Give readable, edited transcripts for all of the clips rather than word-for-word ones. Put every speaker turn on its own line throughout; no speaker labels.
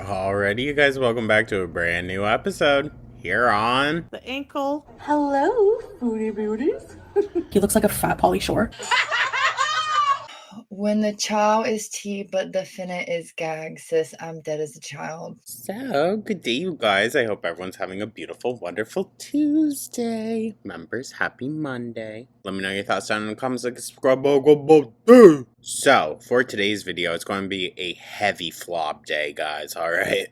Alrighty, you guys, welcome back to a brand new episode here on
The ankle.
Hello, foodie beauties.
He looks like a fat Pauly Shore.
When the chow is tea, but the finna is gag, sis, I'm dead as a child.
So, good day, you guys. I hope everyone's having a beautiful, wonderful Tuesday. Members, happy Monday. Let me know your thoughts down in the comments like subscribe. So, for today's video, it's going to be a heavy flop day, guys, alright?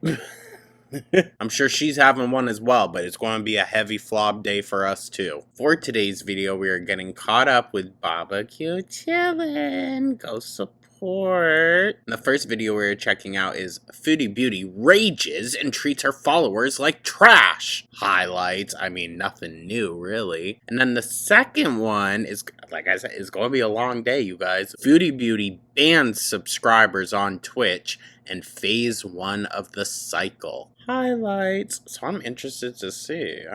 I'm sure she's having one as well, but it's going to be a heavy flop day for us too. For today's video, we are getting caught up with Barbecue Chillin'. Go support. The first video we're checking out is Foodie Beauty rages and treats her followers like trash. Highlights, I mean, nothing new really. And then the second one is, like I said, is going to be a long day, you guys. Foodie Beauty bans subscribers on Twitch and phase 1 of the cycle. Highlights. So I'm interested to see.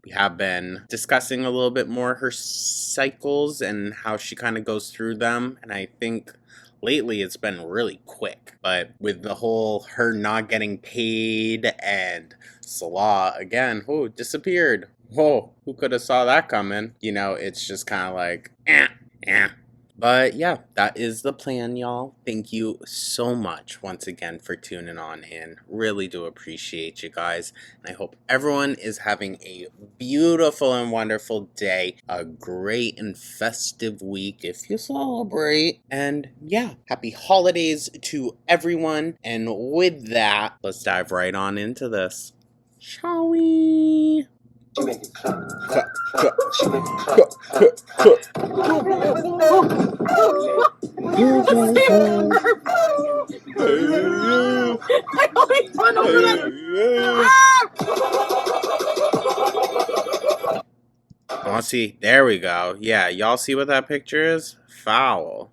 We have been discussing a little bit more her cycles and how she kind of goes through them. And I think lately it's been really quick. But with the whole her not getting paid and Salah again, who disappeared. Whoa, who could have saw that coming? You know, it's just kind of like, But yeah, that is the plan, y'all. Thank you so much once again for tuning on in. Really do appreciate you guys. And I hope everyone is having a beautiful and wonderful day. A great and festive week if you celebrate. And yeah, happy holidays to everyone. And with that, let's dive right on into this. Shall we?
She make it clap, clap, clap. She make it clap, clap, clap.
I always run over that.
Oh, see, there we go. Yeah, y'all see what that picture is? Foul.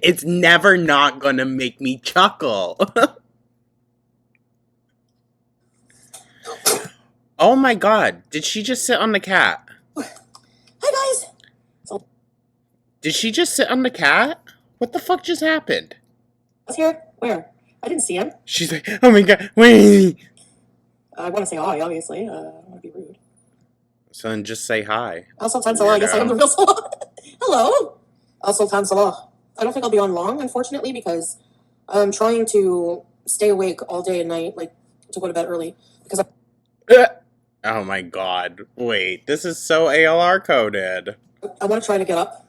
It's never not gonna make me chuckle. Oh my god, did she just sit on the cat?
Hi, guys.
Did she just sit on the cat? What the fuck just happened?
Was here? Where? I didn't see him.
She's like, oh my god, wait.
I want to say hi, obviously. I don't want to be rude.
So then just say hi.
Al Sultan Salah. I guess I am the real Salah. Hello. Al Sultan Salah. I don't think I'll be on long, unfortunately, because I'm trying to stay awake all day and night, like, to go to bed early. Because
Oh my god. Wait, this is so ALR coded.
I want to try to get up.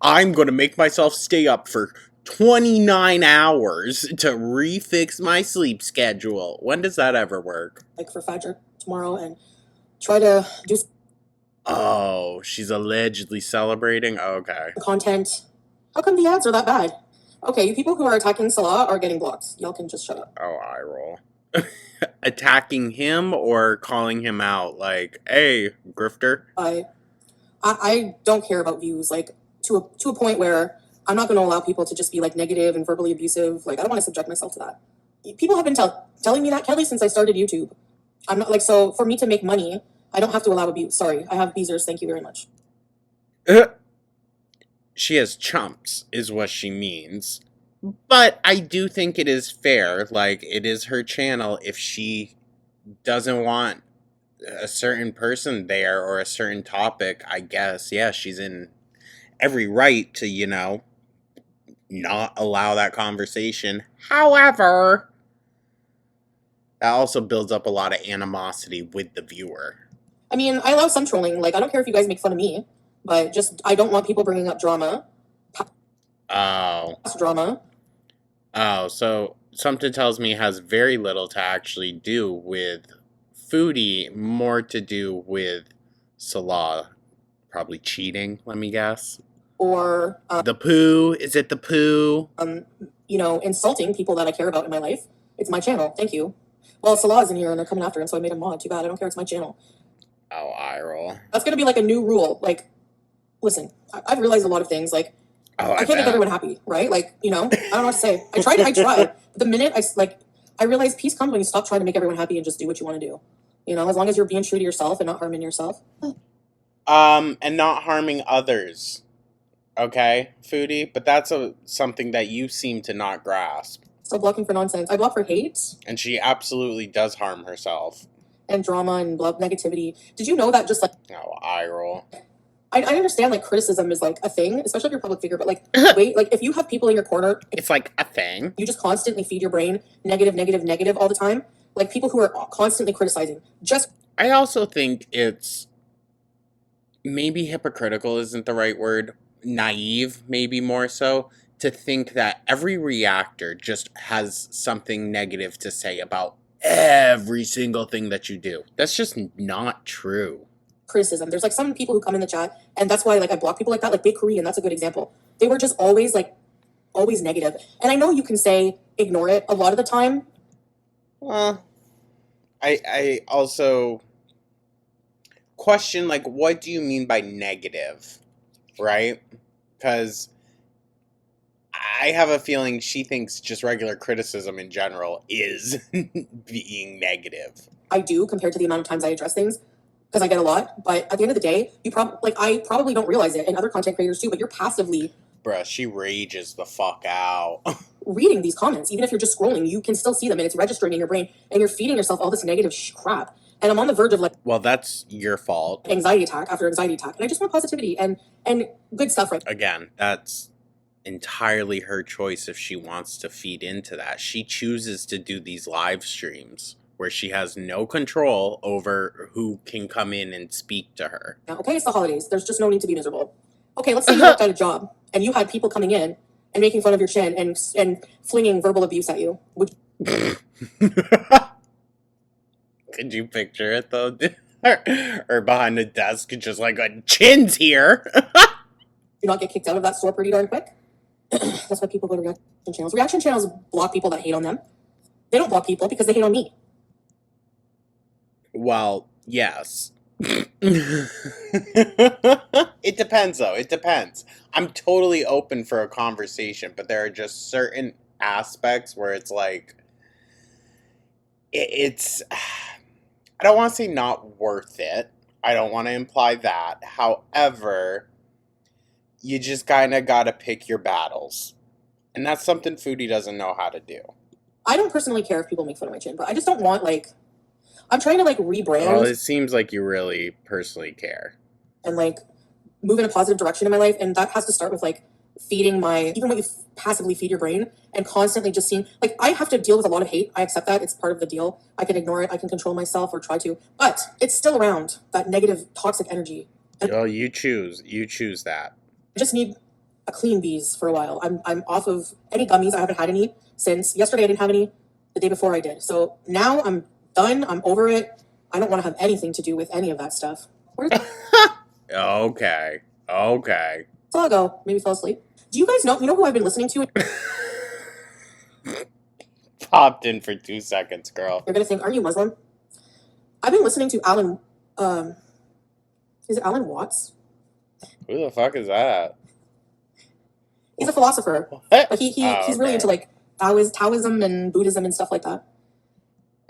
I'm gonna make myself stay up for 29 hours to refix my sleep schedule. When does that ever work?
Like, for Fajr tomorrow and try to do
Oh, she's allegedly celebrating? Okay.
content. How come the ads are that bad? Okay, you people who are attacking Salah are getting blocked. Y'all can just shut up.
Oh, I roll. Attacking him or calling him out like, hey, grifter?
I don't care about views, like, to a point where I'm not going to allow people to just be, like, negative and verbally abusive. Like, I don't want to subject myself to that. People have been telling me that, Kelly, since I started YouTube. I'm not, like, so for me to make money, I don't have to allow abuse. Sorry, I have beezers. Thank you very much.
She has chumps, is what she means. But I do think it is fair, like, it is her channel. If she doesn't want a certain person there or a certain topic, I guess, yeah, she's in every right to, you know, not allow that conversation. However, that also builds up a lot of animosity with the viewer.
I mean, I allow some trolling. Like, I don't care if you guys make fun of me, but just, I don't want people bringing up drama.
Oh.
Drama.
Oh, so something tells me it has very little to actually do with Foodie, more to do with Salah. Probably cheating, let me guess.
Or
the poo? Is it the poo?
You know, insulting people that I care about in my life. It's my channel. Thank you. Well, Salah's in here and they're coming after him, so I made him mod. Too bad. I don't care. It's my channel.
Oh, eye roll.
That's gonna be like a new rule. Like, listen, I've realized a lot of things. Like,
Oh,
I can't make everyone happy, right? Like, I don't know what to say. I tried. But the minute I realize peace comes when you stop trying to make everyone happy and just do what you want to do. As long as you're being true to yourself and not harming yourself.
And not harming others. Okay, Foodie? But that's something that you seem to not grasp.
Stop blocking for nonsense. I block for hate.
And she absolutely does harm herself.
And drama and negativity. Did you know that just like...
Oh, eye roll.
I understand like criticism is like a thing, especially if you're a public figure, but like like if you have people in your corner,
it's like a thing.
You just constantly feed your brain negative all the time. Like people who are constantly criticizing.
I also think it's maybe hypocritical isn't the right word. Naive, maybe more so, to think that every reactor just has something negative to say about every single thing that you do. That's just not true.
Criticism. There's like some people who come in the chat, and that's why like I block people like that. Like Big Korean, that's a good example. They were just always negative. And I know you can say ignore it a lot of the time.
Well, I also question, like, what do you mean by negative, right? Because I have a feeling she thinks just regular criticism in general is being negative.
I do, compared to the amount of times I address things, because I get a lot. But at the end of the day, I probably don't realize it, and other content creators too, but you're passively...
Bruh, she rages the fuck out.
reading these comments. Even if you're just scrolling, you can still see them, and it's registering in your brain, and you're feeding yourself all this negative crap. And I'm on the verge of like...
Well, that's your fault.
Anxiety attack after anxiety attack. And I just want positivity and good stuff, right?
Again, that's entirely her choice if she wants to feed into that. She chooses to do these live streams where she has no control over who can come in and speak to her.
Okay, it's the holidays. There's just no need to be miserable. Okay, let's say you worked at a job and you had people coming in and making fun of your chin and flinging verbal abuse at you.
Could you picture it though? Or behind the desk, just like a chin's here.
Do not get kicked out of that store pretty darn quick. That's why people go to reaction channels. Reaction channels block people that hate on them. They don't block people because they hate on me.
Well, yes. It depends, though. It depends. I'm totally open for a conversation, but there are just certain aspects where it's like... It's... I don't want to say not worth it. I don't want to imply that. However, you just kind of got to pick your battles. And that's something Foodie doesn't know how to do.
I don't personally care if people make fun of my chin, but I just don't want, like... I'm trying to, like, rebrand.
Well, it seems like you really personally care.
And, like, move in a positive direction in my life. And that has to start with, like, feeding my... Even when you passively feed your brain and constantly just seeing... Like, I have to deal with a lot of hate. I accept that. It's part of the deal. I can ignore it. I can control myself or try to. But it's still around, that negative, toxic energy. And
well, you choose. You choose that.
I just need a clean bees for a while. I'm off of any gummies. I haven't had any since... Yesterday I didn't have any. The day before I did. So now I'm done. I'm over it. I don't want to have anything to do with any of that stuff.
Okay.
So I'll go. Maybe fall asleep. Do you guys know? You know who I've been listening to?
Popped in for 2 seconds, girl.
You're gonna think, aren't you Muslim? I've been listening to Alan. Is it Alan Watts?
Who the fuck is that?
He's a philosopher.
What?
But he's really into like Taoism and Buddhism and stuff like that.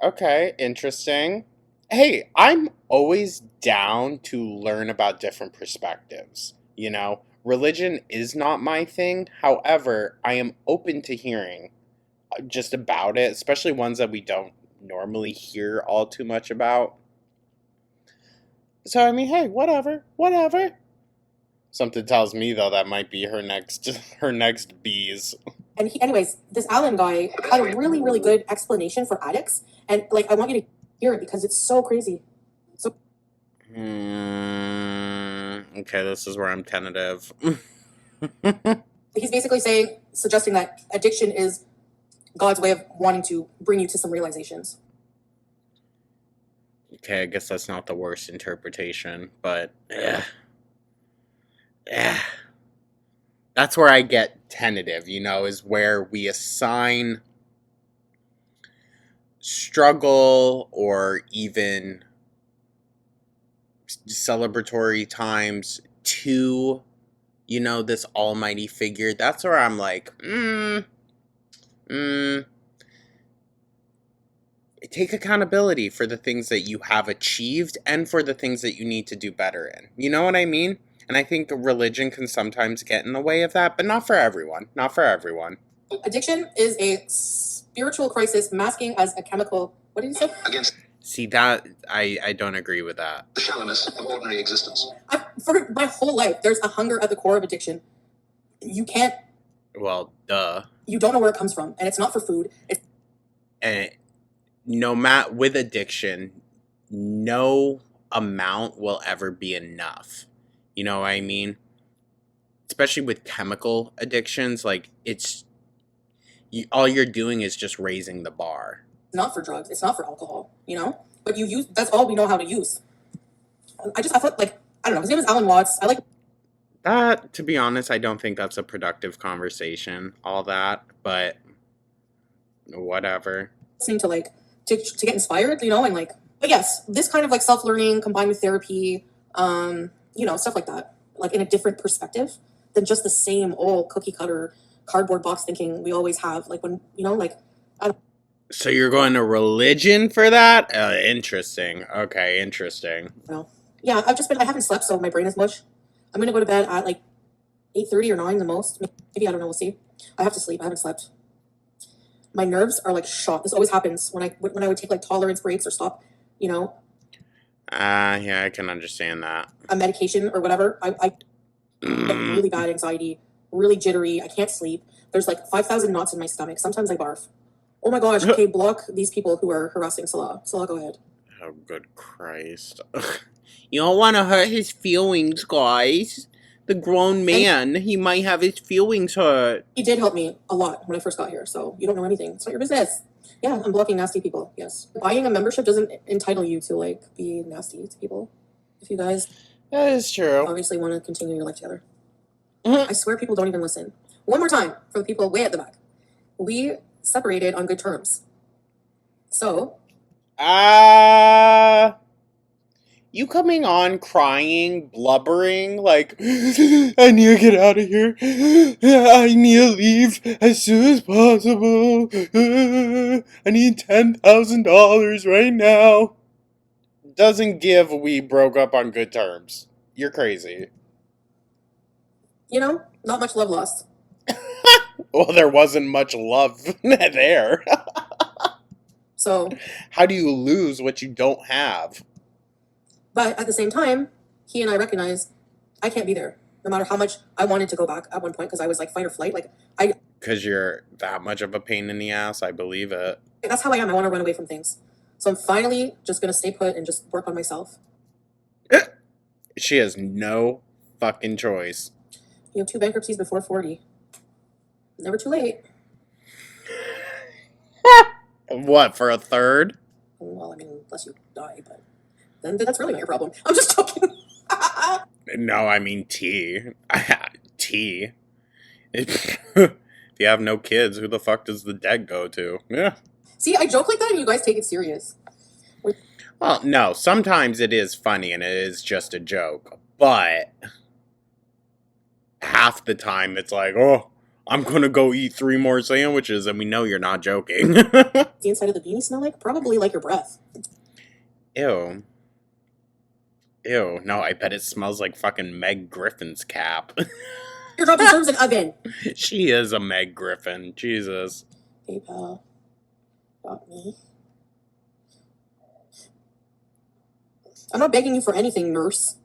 Okay, interesting. Hey, I'm always down to learn about different perspectives. You know, religion is not my thing. However, I am open to hearing just about it, especially ones that we don't normally hear all too much about. So, I mean, hey, whatever. Something tells me, though, that might be her next bees.
And anyways, this Alan guy had a really, really good explanation for addicts. And, like, I want you to hear it because it's so crazy. So.
Okay, this is where I'm tentative.
He's basically suggesting that addiction is God's way of wanting to bring you to some realizations.
Okay, I guess that's not the worst interpretation, but... That's where I get tentative, you know, is where we assign struggle or even celebratory times to, this almighty figure, that's where I'm like, take accountability for the things that you have achieved and for the things that you need to do better in. You know what I mean? And I think religion can sometimes get in the way of that, but not for everyone. Not for everyone.
Addiction is a spiritual crisis masking as a chemical. What did you say?
Against
See, that, I don't agree with that.
the shallowness of ordinary existence.
For my whole life, there's a hunger at the core of addiction. You can't.
Well, duh.
You don't know where it comes from, and it's not for food. It's
And no matter, with addiction, no amount will ever be enough. You know what I mean? Especially with chemical addictions, like all you're doing is just raising the bar.
not for drugs. It's not for alcohol. But you use. That's all we know how to use. I thought like I don't know. His name is Alan Watts. I like.
That, to be honest, I don't think that's a productive conversation, all that, but whatever.
Listening to like to get inspired, and like. But yes, this kind of like self-learning combined with therapy, stuff like that, like in a different perspective than just the same old cookie cutter cardboard box thinking we always have. Like when
So you're going to religion for that? Interesting. Okay, interesting.
Yeah, I haven't slept, so my brain is mush. I'm gonna go to bed at like 8:30 or 9 the most. Maybe I don't know. We'll see. I have to sleep. I haven't slept. My nerves are like shot. This always happens when I would take like tolerance breaks or stop.
Yeah, I can understand that.
A medication or whatever. I get really bad anxiety, really jittery. I can't sleep. There's like 5,000 knots in my stomach. Sometimes I barf. Oh my gosh. Okay, block these people who are harassing Salah. Salah, go ahead.
Oh, good Christ. You don't want to hurt his feelings, guys. The grown man, he might have his feelings hurt.
He did help me a lot when I first got here, so you don't know anything. It's not your business. Yeah, I'm blocking nasty people, yes. Buying a membership doesn't entitle you to, like, be nasty to people. If you guys
That is true.
obviously want to continue your life together. I swear people don't even listen. One more time for the people way at the back. We separated on good terms. So,
You coming on crying, blubbering, like, I need to get out of here. I need to leave as soon as possible. I need $10,000 right now. Doesn't give we broke up on good terms. You're crazy.
not much love lost.
Well, there wasn't much love there.
So,
How do you lose what you don't have?
but at the same time, he and I recognize I can't be there. No matter how much I wanted to go back at one point because I was like fight or flight. Like
Because you're that much of a pain in the ass, I believe it.
that's how I am. I want to run away from things. So I'm finally just going to stay put and just work on myself.
She has no fucking choice.
You have 2 bankruptcies before 40. Never too late.
What, for a third?
Well, I mean, unless you die, but then that's really not your problem. I'm just joking.
No, I mean T. T. If you have no kids, who the fuck does the debt go to? Yeah.
See, I joke like that and you guys take it serious.
Well, no, sometimes it is funny and it is just a joke, but half the time it's like, oh, I'm gonna go eat 3 more sandwiches, and we know you're not joking.
The inside of the beanie smell like? Probably like your breath.
Ew. Ew, no, I bet it smells like fucking Meg Griffin's cap.
Your job deserves an oven.
She is a Meg Griffin, Jesus.
PayPal. .me. I'm not begging you for anything, nurse.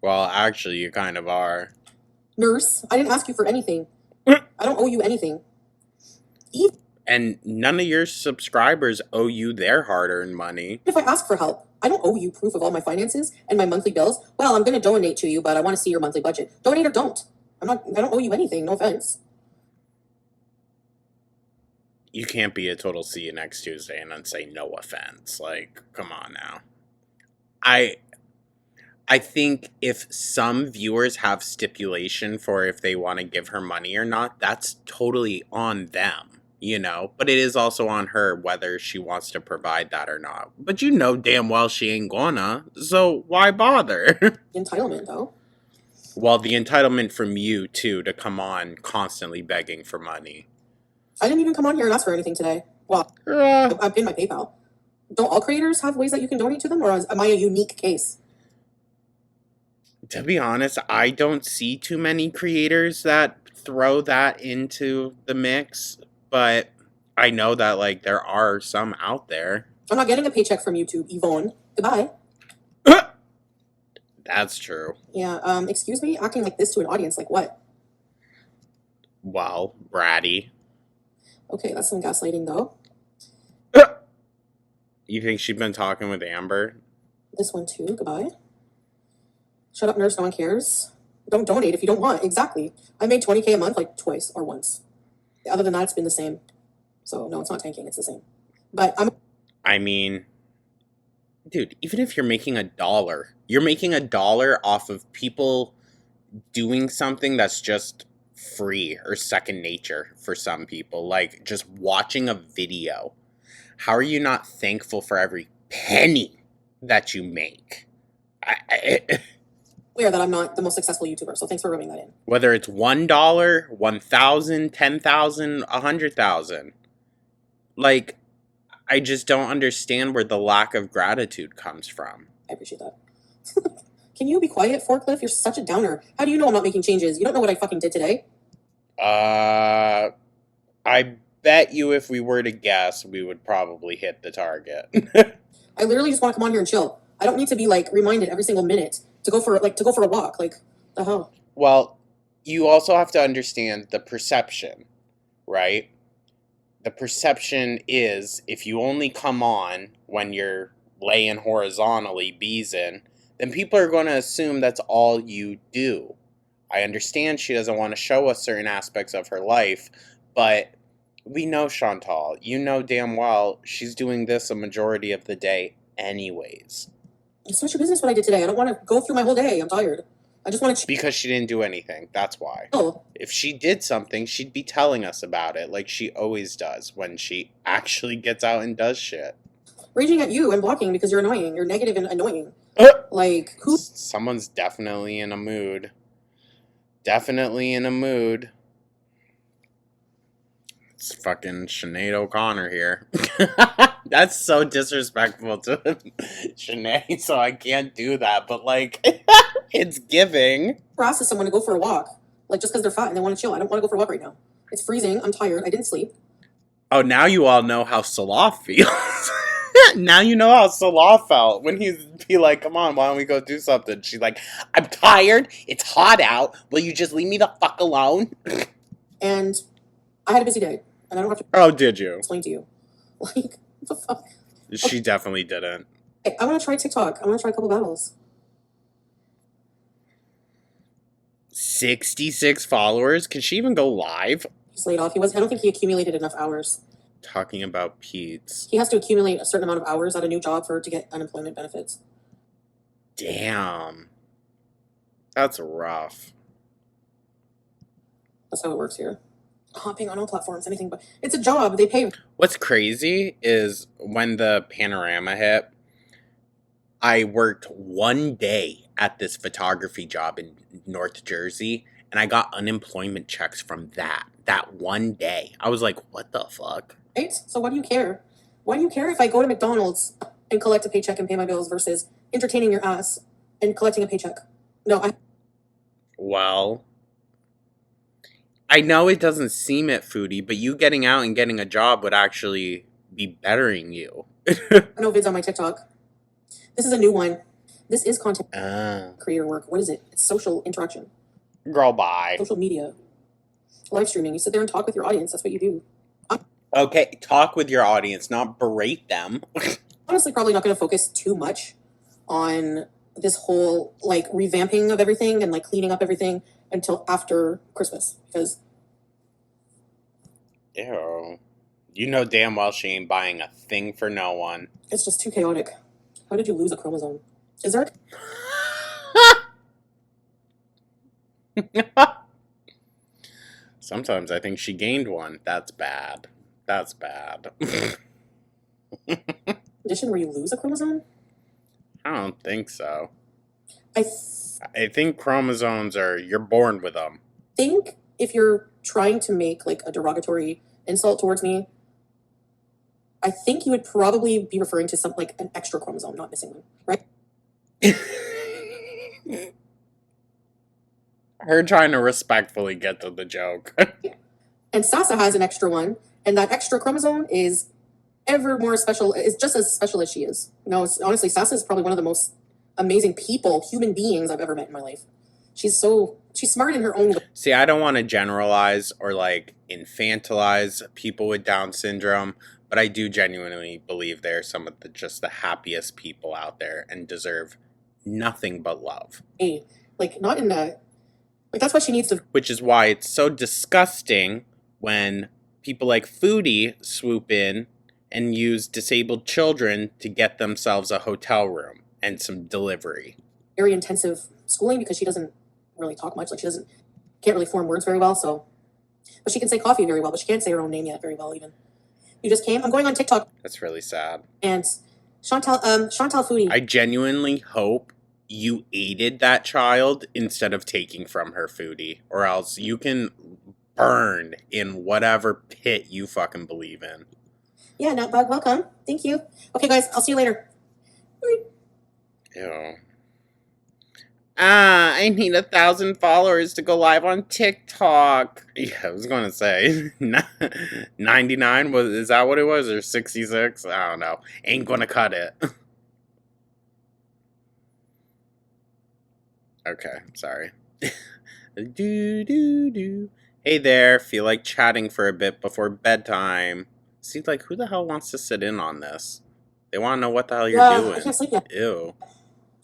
Well, actually, you kind of are.
Nurse, I didn't ask you for anything. I don't owe you anything.
And none of your subscribers owe you their hard-earned money.
If I ask for help, I don't owe you proof of all my finances and my monthly bills. Well, I'm going to donate to you, but I want to see your monthly budget. Donate or don't. I don't owe you anything, no offense.
You can't be a total see you next Tuesday and then say no offense. Like, come on now. I think if some viewers have stipulation for if they want to give her money or not, that's totally on them, But it is also on her whether she wants to provide that or not. But you know damn well she ain't gonna, so why bother?
Entitlement, though.
Well, the entitlement from you, too, to come on constantly begging for money.
I didn't even come on here and ask for anything today. Well, I pinned my PayPal. Don't all creators have ways that you can donate to them, or am I a unique case?
To be honest, I don't see too many creators that throw that into the mix, but I know that, like, there are some out there.
I'm not getting a paycheck from YouTube, Yvonne. Goodbye.
That's true.
Yeah, excuse me? Acting like this to an audience, like what?
Well, bratty.
Okay, that's some gaslighting, though.
You think she's been talking with Amber?
This one, too. Goodbye. Shut up, nurse. No one cares. Don't donate if you don't want. Exactly. I made 20K a month, like, twice or once. Other than that, it's been the same. So, no, it's not tanking. It's the same. But
I mean, dude, even if you're making $1, you're making $1 off of people doing something that's just free or second nature for some people. Like, just watching a video. How are you not thankful for every penny that you make?
Clear that I'm not the most successful YouTuber, so thanks for rubbing that in.
Whether it's $1, 1,000, 10,000, 100,000. Like, I just don't understand where the lack of gratitude comes from.
I appreciate that. Can you be quiet, Forklift? You're such a downer. How do you know I'm not making changes? You don't know what I fucking did today.
I bet you if we were to guess, we would probably hit the target.
I literally just want to come on here and chill. I don't need to be like reminded every single minute to go for a walk. Like, the hell?
Well, you also have to understand the perception, right? The perception is if you only come on when you're laying horizontally, beezing, then people are going to assume that's all you do. I understand she doesn't want to show us certain aspects of her life, but we know Chantal. You know damn well she's doing this a majority of the day anyways.
It's not your business what I did today. I don't want to go through my whole day. I'm tired. I just want to
Because she didn't do anything. That's why.
chill.
If she did something, she'd be telling us about it like she always does when she actually gets out and does shit.
Raging at you and blocking because you're annoying. You're negative and annoying. Like, who?
Someone's definitely in a mood. Definitely in a mood. It's fucking Sinead O'Connor here. That's so disrespectful to Sinead, so I can't do that. But, like, it's giving.
Process someone to go for a walk. Like, just because they're fat and they want to chill. I don't want to go for a walk right now. It's freezing. I'm tired. I didn't sleep.
Oh, now you all know how Salah feels. Now you know how Salah felt when he'd be like, come on, why don't we go do something? She's like, I'm tired. It's hot out. Will you just leave me the fuck alone?
And I had a busy day. And I don't have to
Oh, did you?
explain to you. Like, what the fuck?
She definitely didn't.
Hey, I want to try TikTok. I want to try a couple battles.
66 followers? Can she even go live?
He's laid off. I don't think he accumulated enough hours.
Talking about Pete's.
He has to accumulate a certain amount of hours at a new job to get unemployment benefits.
Damn. That's rough.
That's how it works here. Hopping on all platforms, anything but it's a job. They pay.
What's crazy is when the panorama hit, I worked one day at this photography job in North Jersey, and I got unemployment checks from that one day. I was like, what the fuck?
Right? So why do you care? Why do you care if I go to McDonald's and collect a paycheck and pay my bills versus entertaining your ass and collecting a paycheck? No,
Well, I know it doesn't seem it, Foodie, but you getting out and getting a job would actually be bettering you.
no vids on my TikTok. This is a new one. This is content
Ah.
creator work. What is it? It's social interaction,
Girl, bye.
social media, live streaming. You sit there and talk with your audience. That's what you do.
Okay, talk with your audience, not berate them.
Honestly, probably not going to focus too much on this whole like revamping of everything and like cleaning up everything until after Christmas because
Ew. You know damn well she ain't buying a thing for no one.
it's just too chaotic. How did you lose a chromosome? Is there
Sometimes I think she gained one. That's bad. That's bad.
a condition where you lose a chromosome?
I don't think so.
I
I think chromosomes you're born with them.
think if you're trying to make like a derogatory insult towards me, I think you would probably be referring to some like an extra chromosome, not missing one, right?
Her trying to respectfully get to the joke.
And Sasa has an extra one, and that extra chromosome is ever more special. Is just as special as she is. No, it's, honestly, Sasa is probably one of the most amazing people, human beings I've ever met in my life. She's smart in her own way.
See, I don't want to generalize or like infantilize people with Down syndrome, but I do genuinely believe they're some of just the happiest people out there and deserve nothing but love.
Like not in a like that's why she needs to.
Which is why it's so disgusting when people like Foodie swoop in and use disabled children to get themselves a hotel room and some delivery.
Very intensive schooling because she doesn't really talk much. Like she can't really form words very well. So, but she can say coffee very well, but she can't say her own name yet very well even. You just came. I'm going on TikTok.
That's really sad.
And Chantal Foodie.
I genuinely hope you aided that child instead of taking from her, Foodie, or else you can burn in whatever pit you fucking believe in.
Yeah, Nutbug, welcome. Thank you. Okay, guys, I'll see you later.
Ew. I need 1,000 followers to go live on TikTok. Yeah, I was going to say 99 is that what it was, or 66? I don't know. Ain't gonna cut it. Okay, sorry. Hey there, feel like chatting for a bit before bedtime. Seems like who the hell wants to sit in on this? They want to know what the hell you're doing.
I can't sleep yet.
Ew.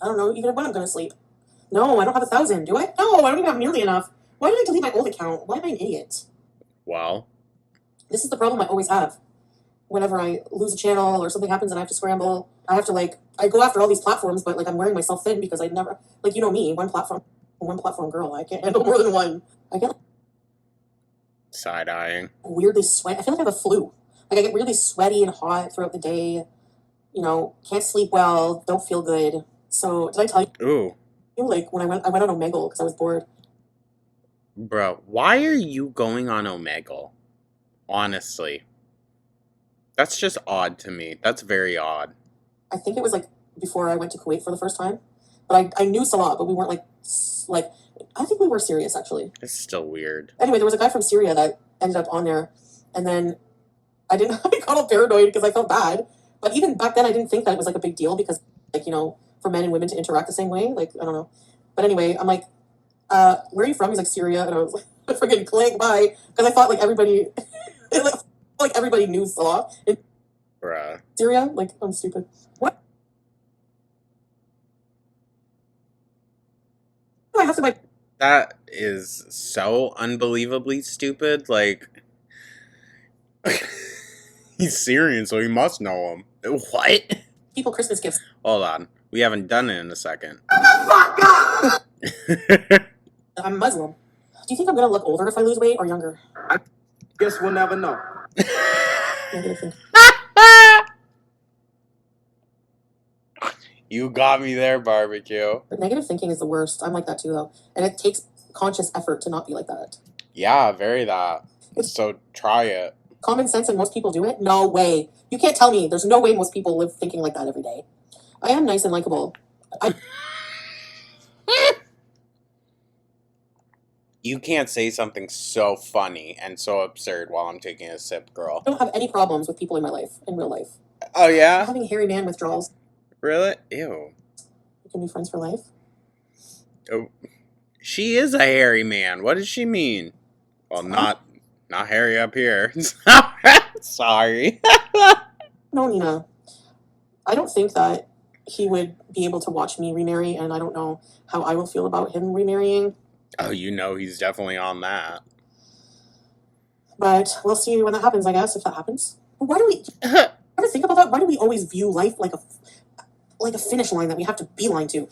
I don't know even when I'm gonna sleep. No, I don't have 1,000, do I? No, I don't even have nearly enough. Why did I delete my old account? Why am I an idiot?
Well,
this is the problem I always have. Whenever I lose a channel or something happens and I have to scramble, I have to I go after all these platforms, but I'm wearing myself thin because I never, you know me, one platform girl. I can't handle more than one. I get
side-eyeing.
Weirdly sweaty. I feel like I have a flu. I get really sweaty and hot throughout the day. You know, can't sleep well, don't feel good. So did I tell you?
Ooh.
When I went on Omegle because I was bored.
Bro, why are you going on Omegle? Honestly. That's just odd to me. That's very odd.
I think it was before I went to Kuwait for the first time. But I knew Salah, but we weren't I think we were serious actually.
It's still weird.
Anyway, there was a guy from Syria that ended up on there, and then I got all paranoid because I felt bad. But even back then I didn't think that it was a big deal because for men and women to interact the same way. I don't know. But anyway, I'm like, where are you from? He's like, Syria. And I was like, freaking click, bye. Because I thought everybody, everybody knew Salah.
Bruh.
Syria? I'm stupid. What? I have to buy.
That is so unbelievably stupid. He's Syrian, so he must know him. What?
People Christmas gifts.
Hold on. We haven't done it in a second.
I'm Muslim. Do you think I'm gonna look older if I lose weight or younger?
I guess we'll never know.
You got me there, barbecue.
But negative thinking is the worst. I'm like that too, though. And it takes conscious effort to not be like that.
Yeah, very that. So try it.
Common sense and most people do it? No way. You can't tell me. There's no way most people live thinking like that every day. I am nice and likable.
You can't say something so funny and so absurd while I'm taking a sip, girl.
I don't have any problems with people in my life, in real life.
Oh, yeah?
I'm having hairy man withdrawals.
Really? Ew.
We can be friends for life.
Oh, she is a hairy man. What does she mean? Well, not hairy up here. Sorry.
No, Nina. I don't think that he would be able to watch me remarry, and I don't know how I will feel about him remarrying.
Oh, he's definitely on that.
But we'll see when that happens, I guess, if that happens. But why do we ever think about that? Why do we always view life like a finish line that we have to beeline to?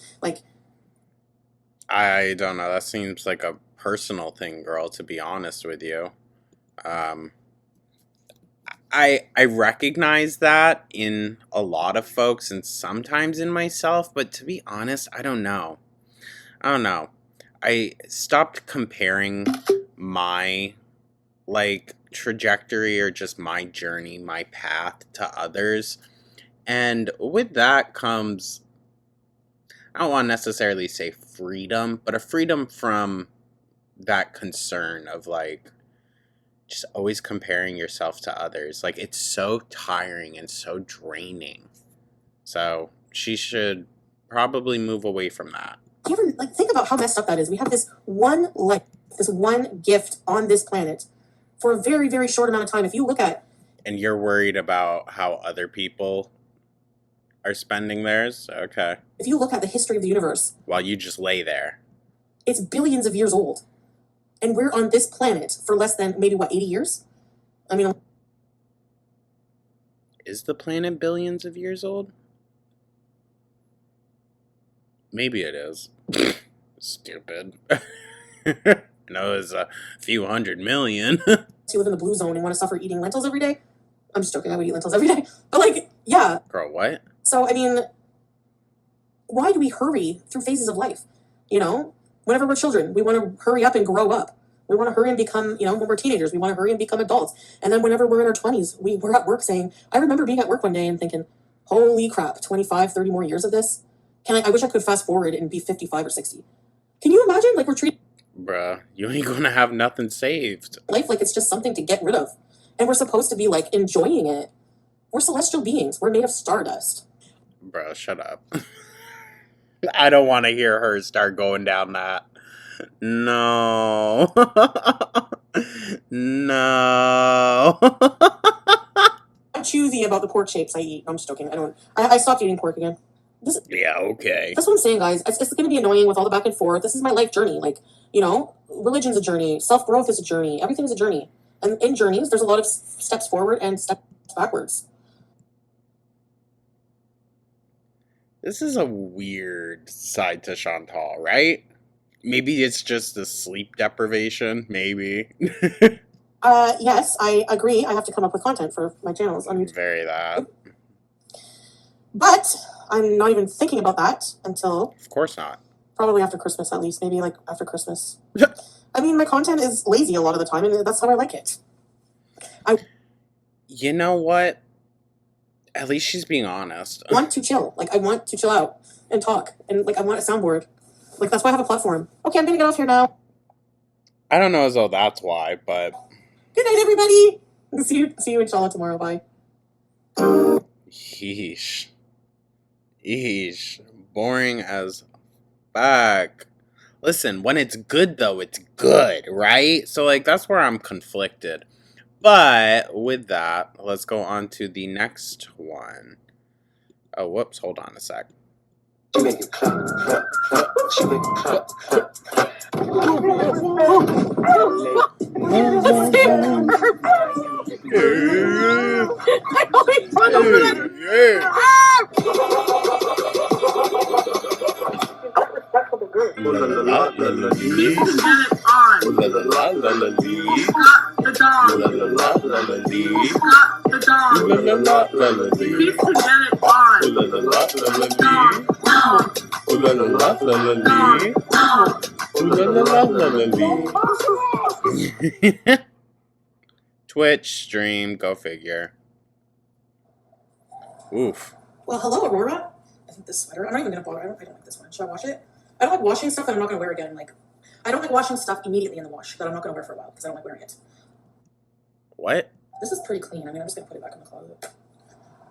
I don't know. That seems like a personal thing, girl, to be honest with you. I recognize that in a lot of folks and sometimes in myself, but to be honest, I don't know. I don't know. I stopped comparing my trajectory or just my journey, my path to others. And with that comes, I don't want to necessarily say freedom, but a freedom from that concern of just always comparing yourself to others. Like, it's so tiring and so draining. So she should probably move away from that.
Do you ever think about how messed up that is? We have this one life, this one gift on this planet for a very, very short amount of time. If you look at,
and you're worried about how other people are spending theirs? Okay.
If you look at the history of the universe,
while you just lay there,
it's billions of years old. And we're on this planet for less than maybe 80 years? I mean,
is the planet billions of years old? Maybe it is. Stupid. No, it's a few hundred million.
you live in the blue zone and want to suffer eating lentils every day? I'm just joking, I would eat lentils every day. But yeah.
Girl, what?
So, I mean, why do we hurry through phases of life? Whenever we're children, we want to hurry up and grow up. We want to hurry and become, when we're teenagers, we want to hurry and become adults. And then whenever we're in our 20s, we're at work saying, I remember being at work one day and thinking, holy crap, 25, 30 more years of this? I wish I could fast forward and be 55 or 60. Can you imagine? We're treating
Bruh, you ain't gonna have nothing saved.
life like it's just something to get rid of. And we're supposed to be, enjoying it. We're celestial beings. We're made of stardust.
Bruh, shut up. I don't want to hear her start going down that. No. No.
I'm choosy about the pork shapes I eat. I'm just joking. I stopped eating pork again.
Yeah, okay.
That's what I'm saying, guys. It's going to be annoying with all the back and forth. This is my life journey. Religion's a journey. Self-growth is a journey. Everything's a journey. And in journeys, there's a lot of steps forward and steps backwards.
This is a weird side to Chantal, right? Maybe it's just the sleep deprivation, maybe.
Yes, I agree. I have to come up with content for my channels on YouTube.
Very that.
But I'm not even thinking about that until...
Of course not.
Probably after Christmas, at least. Maybe, after Christmas. I mean, my content is lazy a lot of the time, and that's how I like it.
You know what? At least she's being honest.
I want to chill. I want to chill out and talk. And, I want a soundboard. That's why I have a platform. Okay, I'm gonna get off here now.
I don't know as though that's why, but...
Good night, everybody! See you inshallah tomorrow. Bye.
Yeesh. Yeesh. Boring as fuck. Listen, when it's good, though, it's good, right? So, that's where I'm conflicted. But, with that, let's go on to the next one. Oh, whoops, hold on a sec.
She make it clap, clap, clap. She make it clap, clap, clap.
Twitch stream, go figure. Oof.
Well, hello, Aurora. I think this sweater. I'm not even gonna bother. I don't like this one. Should I wash it? I don't like washing stuff that I'm not gonna wear again. I don't like washing stuff immediately in the wash that I'm not gonna wear for a while because I don't like wearing it.
What?
This is pretty clean. I mean, I'm just gonna put it back in the closet.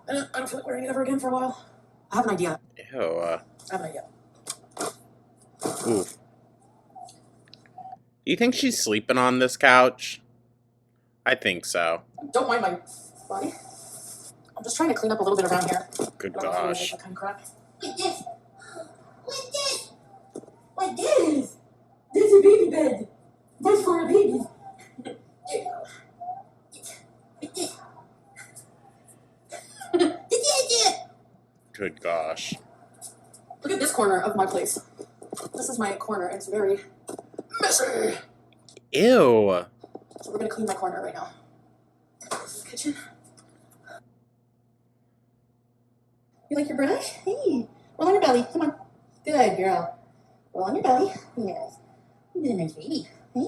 I don't feel like wearing it ever again for a while. I have an idea.
Ew.
I have an idea.
Oof. Do you think she's sleeping on this couch? I think so.
Don't mind my body. I'm just trying to clean up a little bit around here.
Good
I don't know if you
gosh.
that kind of crap. Like this. Like this. Like this. This is a baby bed. That's for a baby. There you go. Like this.
Good gosh.
Look at this corner of my place. This is my corner. It's very messy.
Ew.
So we're gonna clean my corner right now. This is the kitchen. You like your brush? Hey, roll on your belly. Come on. Good girl. roll on your belly. Yes. You're a nice baby. Hey?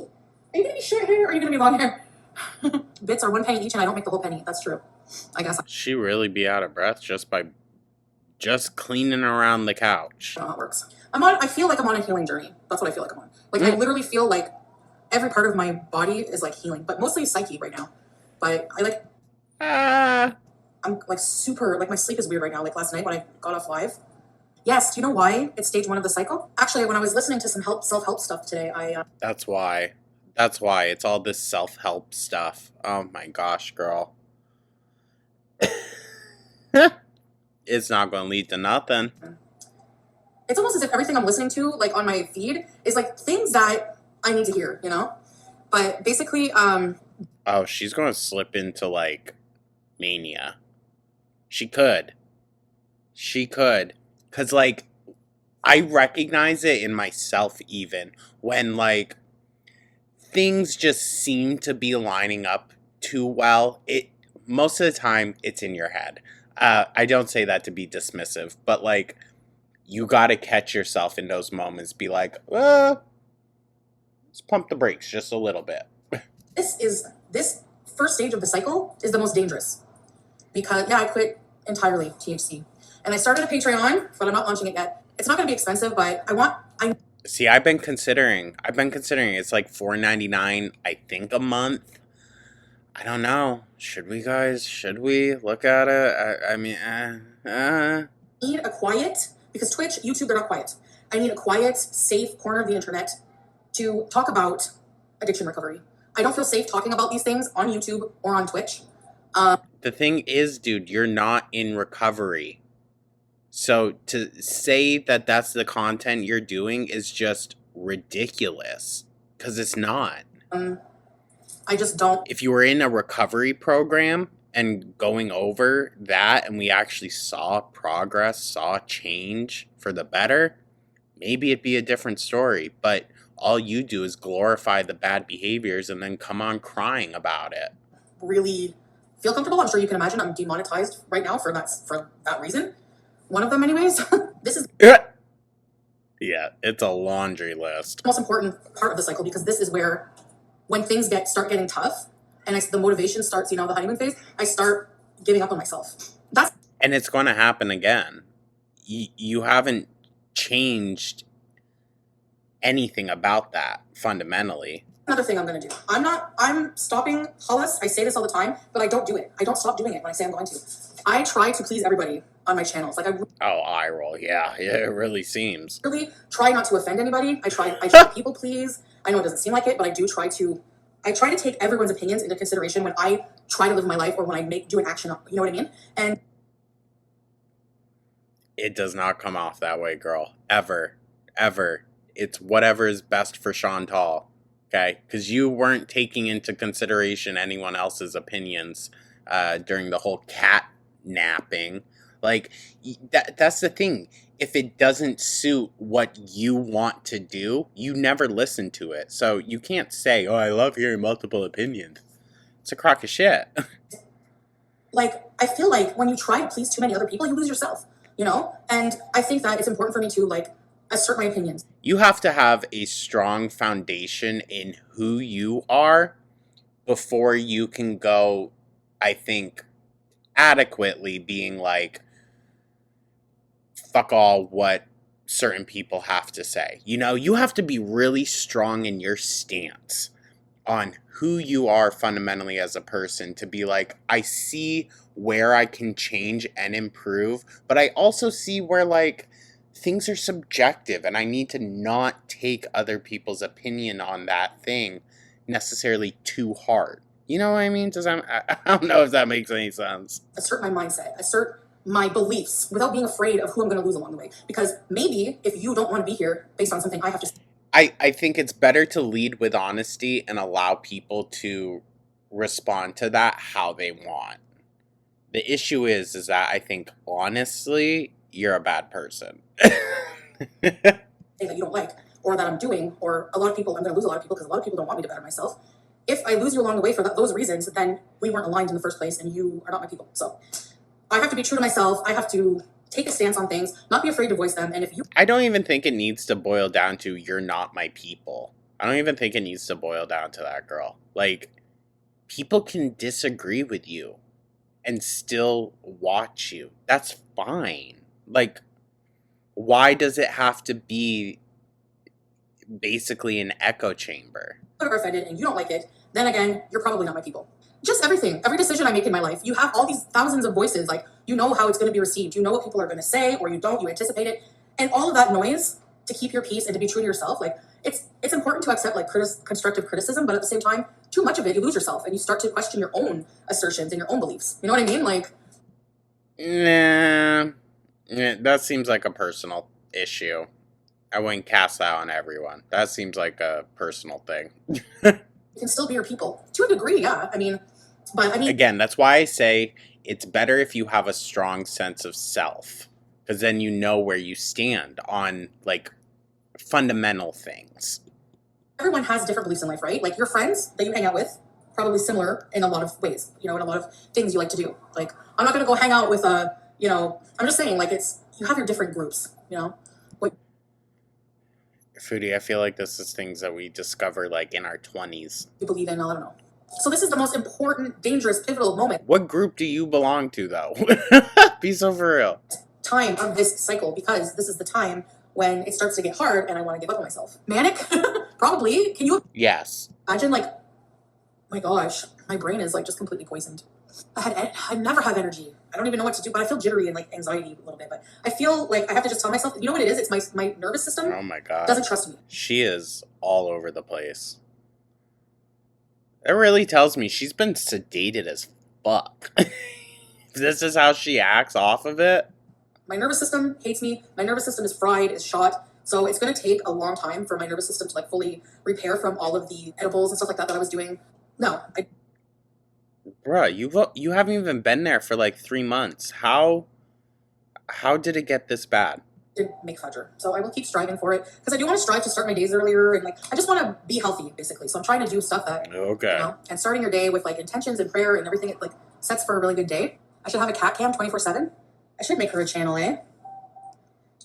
Are you gonna be short hair or are you gonna be long hair? Bits are 1 penny each and I don't make the whole penny. That's true. I guess.
She really be out of breath just by cleaning around the couch.
I don't know how it works. I feel like I'm on a healing journey. That's what I feel like I'm on. Like I literally feel like every part of my body is like healing, but mostly psyche right now. But I like I'm like super, like my sleep is weird right now. Like last night when I got off live. Yes, do you know why it's stage 1 of the cycle? Actually, when I was listening to some self-help stuff today,
That's why. That's why. It's all this self-help stuff. Oh my gosh, girl. It's not going to lead to nothing.
It's almost as if everything I'm listening to, like on my feed, is like things that I need to hear, you know? But basically,
Oh, she's going to slip into like mania. She could. She could. Because like, I recognize it in myself even when like things just seem to be lining up too well. Most of the time it's in your head. I don't say that to be dismissive, but like you got to catch yourself in those moments. Be like, let's pump the brakes just a little bit.
this first stage of the cycle is the most dangerous because I quit entirely THC and I started a Patreon, but I'm not launching it yet. It's not going to be expensive, but
See, I've been considering. It's like $4.99, I think, a month. I don't know. Should we look at it? I mean,
need a quiet, because Twitch, YouTube, they're not quiet. I need a quiet, safe corner of the internet to talk about addiction recovery. I don't feel safe talking about these things on YouTube or on Twitch.
The thing is, dude, you're not in recovery. So to say that that's the content you're doing is just ridiculous. Because it's not.
I just don't.
If you were in a recovery program and going over that and we actually saw progress, saw change for the better, maybe it'd be a different story. But all you do is glorify the bad behaviors and then come on crying about it.
Really feel comfortable. I'm sure you can imagine I'm demonetized right now for that reason. One of them anyways. This is
yeah, it's a laundry list.
The most important part of the cycle because this is where when things start getting tough and the motivation starts, the honeymoon phase, I start giving up on myself.
And it's going to happen again. You haven't changed anything about that fundamentally.
Another thing I'm going to do. I'm stopping Hollis. I say this all the time, but I don't do it. I don't stop doing it when I say I'm going to. I try to please everybody on my channels. Like
eye roll. Yeah, it really seems.
Really try not to offend anybody. I try to people please. I know it doesn't seem like it, but I try to take everyone's opinions into consideration when I try to live my life or when I do an action, you know what I mean? And
it does not come off that way, girl. Ever. It's whatever is best for Chantal. Okay? Because you weren't taking into consideration anyone else's opinions during the whole cat napping. Like, that's the thing. If it doesn't suit what you want to do, you never listen to it. So you can't say, oh, I love hearing multiple opinions. It's a crock of shit.
Like, I feel like when you try to please too many other people, you lose yourself, And I think that it's important for me to, like, assert my opinions.
You have to have a strong foundation in who you are before you can go, I think, adequately being like, fuck all what certain people have to say. You have to be really strong in your stance on who you are fundamentally as a person to be like, I see where I can change and improve, but I also see where, like, things are subjective and I need to not take other people's opinion on that thing necessarily too hard. You know what I mean? I don't know if that makes any sense.
Assert my mindset, assert my beliefs without being afraid of who I'm going to lose along the way. Because maybe if you don't want to be here based on something I have to say.
I think it's better to lead with honesty and allow people to respond to that how they want. The issue is that I think, honestly, you're a bad person.
That you don't like, or that I'm doing, or I'm going to lose a lot of people because a lot of people don't want me to better myself. If I lose you along the way for those reasons, then we weren't aligned in the first place and you are not my people. So I have to be true to myself. I have to take a stance on things, not be afraid to voice them. And if you
I don't even think it needs to boil down to "you're not my people." I don't even think it needs to boil down to that, girl. Like, people can disagree with you and still watch you. That's fine. Like, why does it have to be basically an echo chamber?
are offended and you don't like it, then again, you're probably not my people. Just everything, every decision I make in my life, you have all these thousands of voices. Like, you know how it's going to be received. You know what people are going to say, or you don't. You anticipate it, and all of that noise to keep your peace and to be true to yourself. Like, it's important to accept like constructive criticism, but at the same time, too much of it, you lose yourself and you start to question your own assertions and your own beliefs. You know what I mean? Like,
Nah, that seems like a personal issue. I wouldn't cast that on everyone. That seems like a personal thing.
you can still be your people to a degree, yeah. But I mean,
Again, that's why I say it's better if you have a strong sense of self, because then you know where you stand on, like, fundamental things.
everyone has different beliefs in life, right? Like, your friends that you hang out with, probably similar in a lot of ways, you know, in a lot of things you like to do. Like, I'm not going to go hang out with you know, I'm just saying, like, you have your different groups, you know?
Foodie, I feel like this is things that we discover, like, in our 20s.
You believe in, I don't know. So this is the most important, dangerous, pivotal moment.
What group do you belong to, though? Be so for real.
Time of this cycle, because this is the time when it starts to get hard and I want to give up on myself. Manic? Probably. Can you
Yes.
imagine, like, my gosh, my brain is like just completely poisoned. I never have energy. I don't even know what to do, but I feel jittery and like anxiety a little bit. But I feel like I have to just tell myself, you know what it is? It's my nervous system
Oh my god.
doesn't trust me.
She is all over the place. That really tells me she's been sedated as fuck. This is how she acts off of it.
My nervous system hates me. My nervous system is fried, is shot. So it's going to take a long time for my nervous system to like fully repair from all of the edibles and stuff like that I was doing. No, I
Bruh, you haven't even been there for like 3 months. How did it get this bad?
didn't make fudger. So I will keep striving for it because I do want to strive to start my days earlier and like I just want to be healthy basically. So I'm trying to do stuff that
Okay.
you know, and starting your day with like intentions and prayer and everything it like sets for a really good day. I should have a cat cam 24/7. I should make her a channel, eh? Do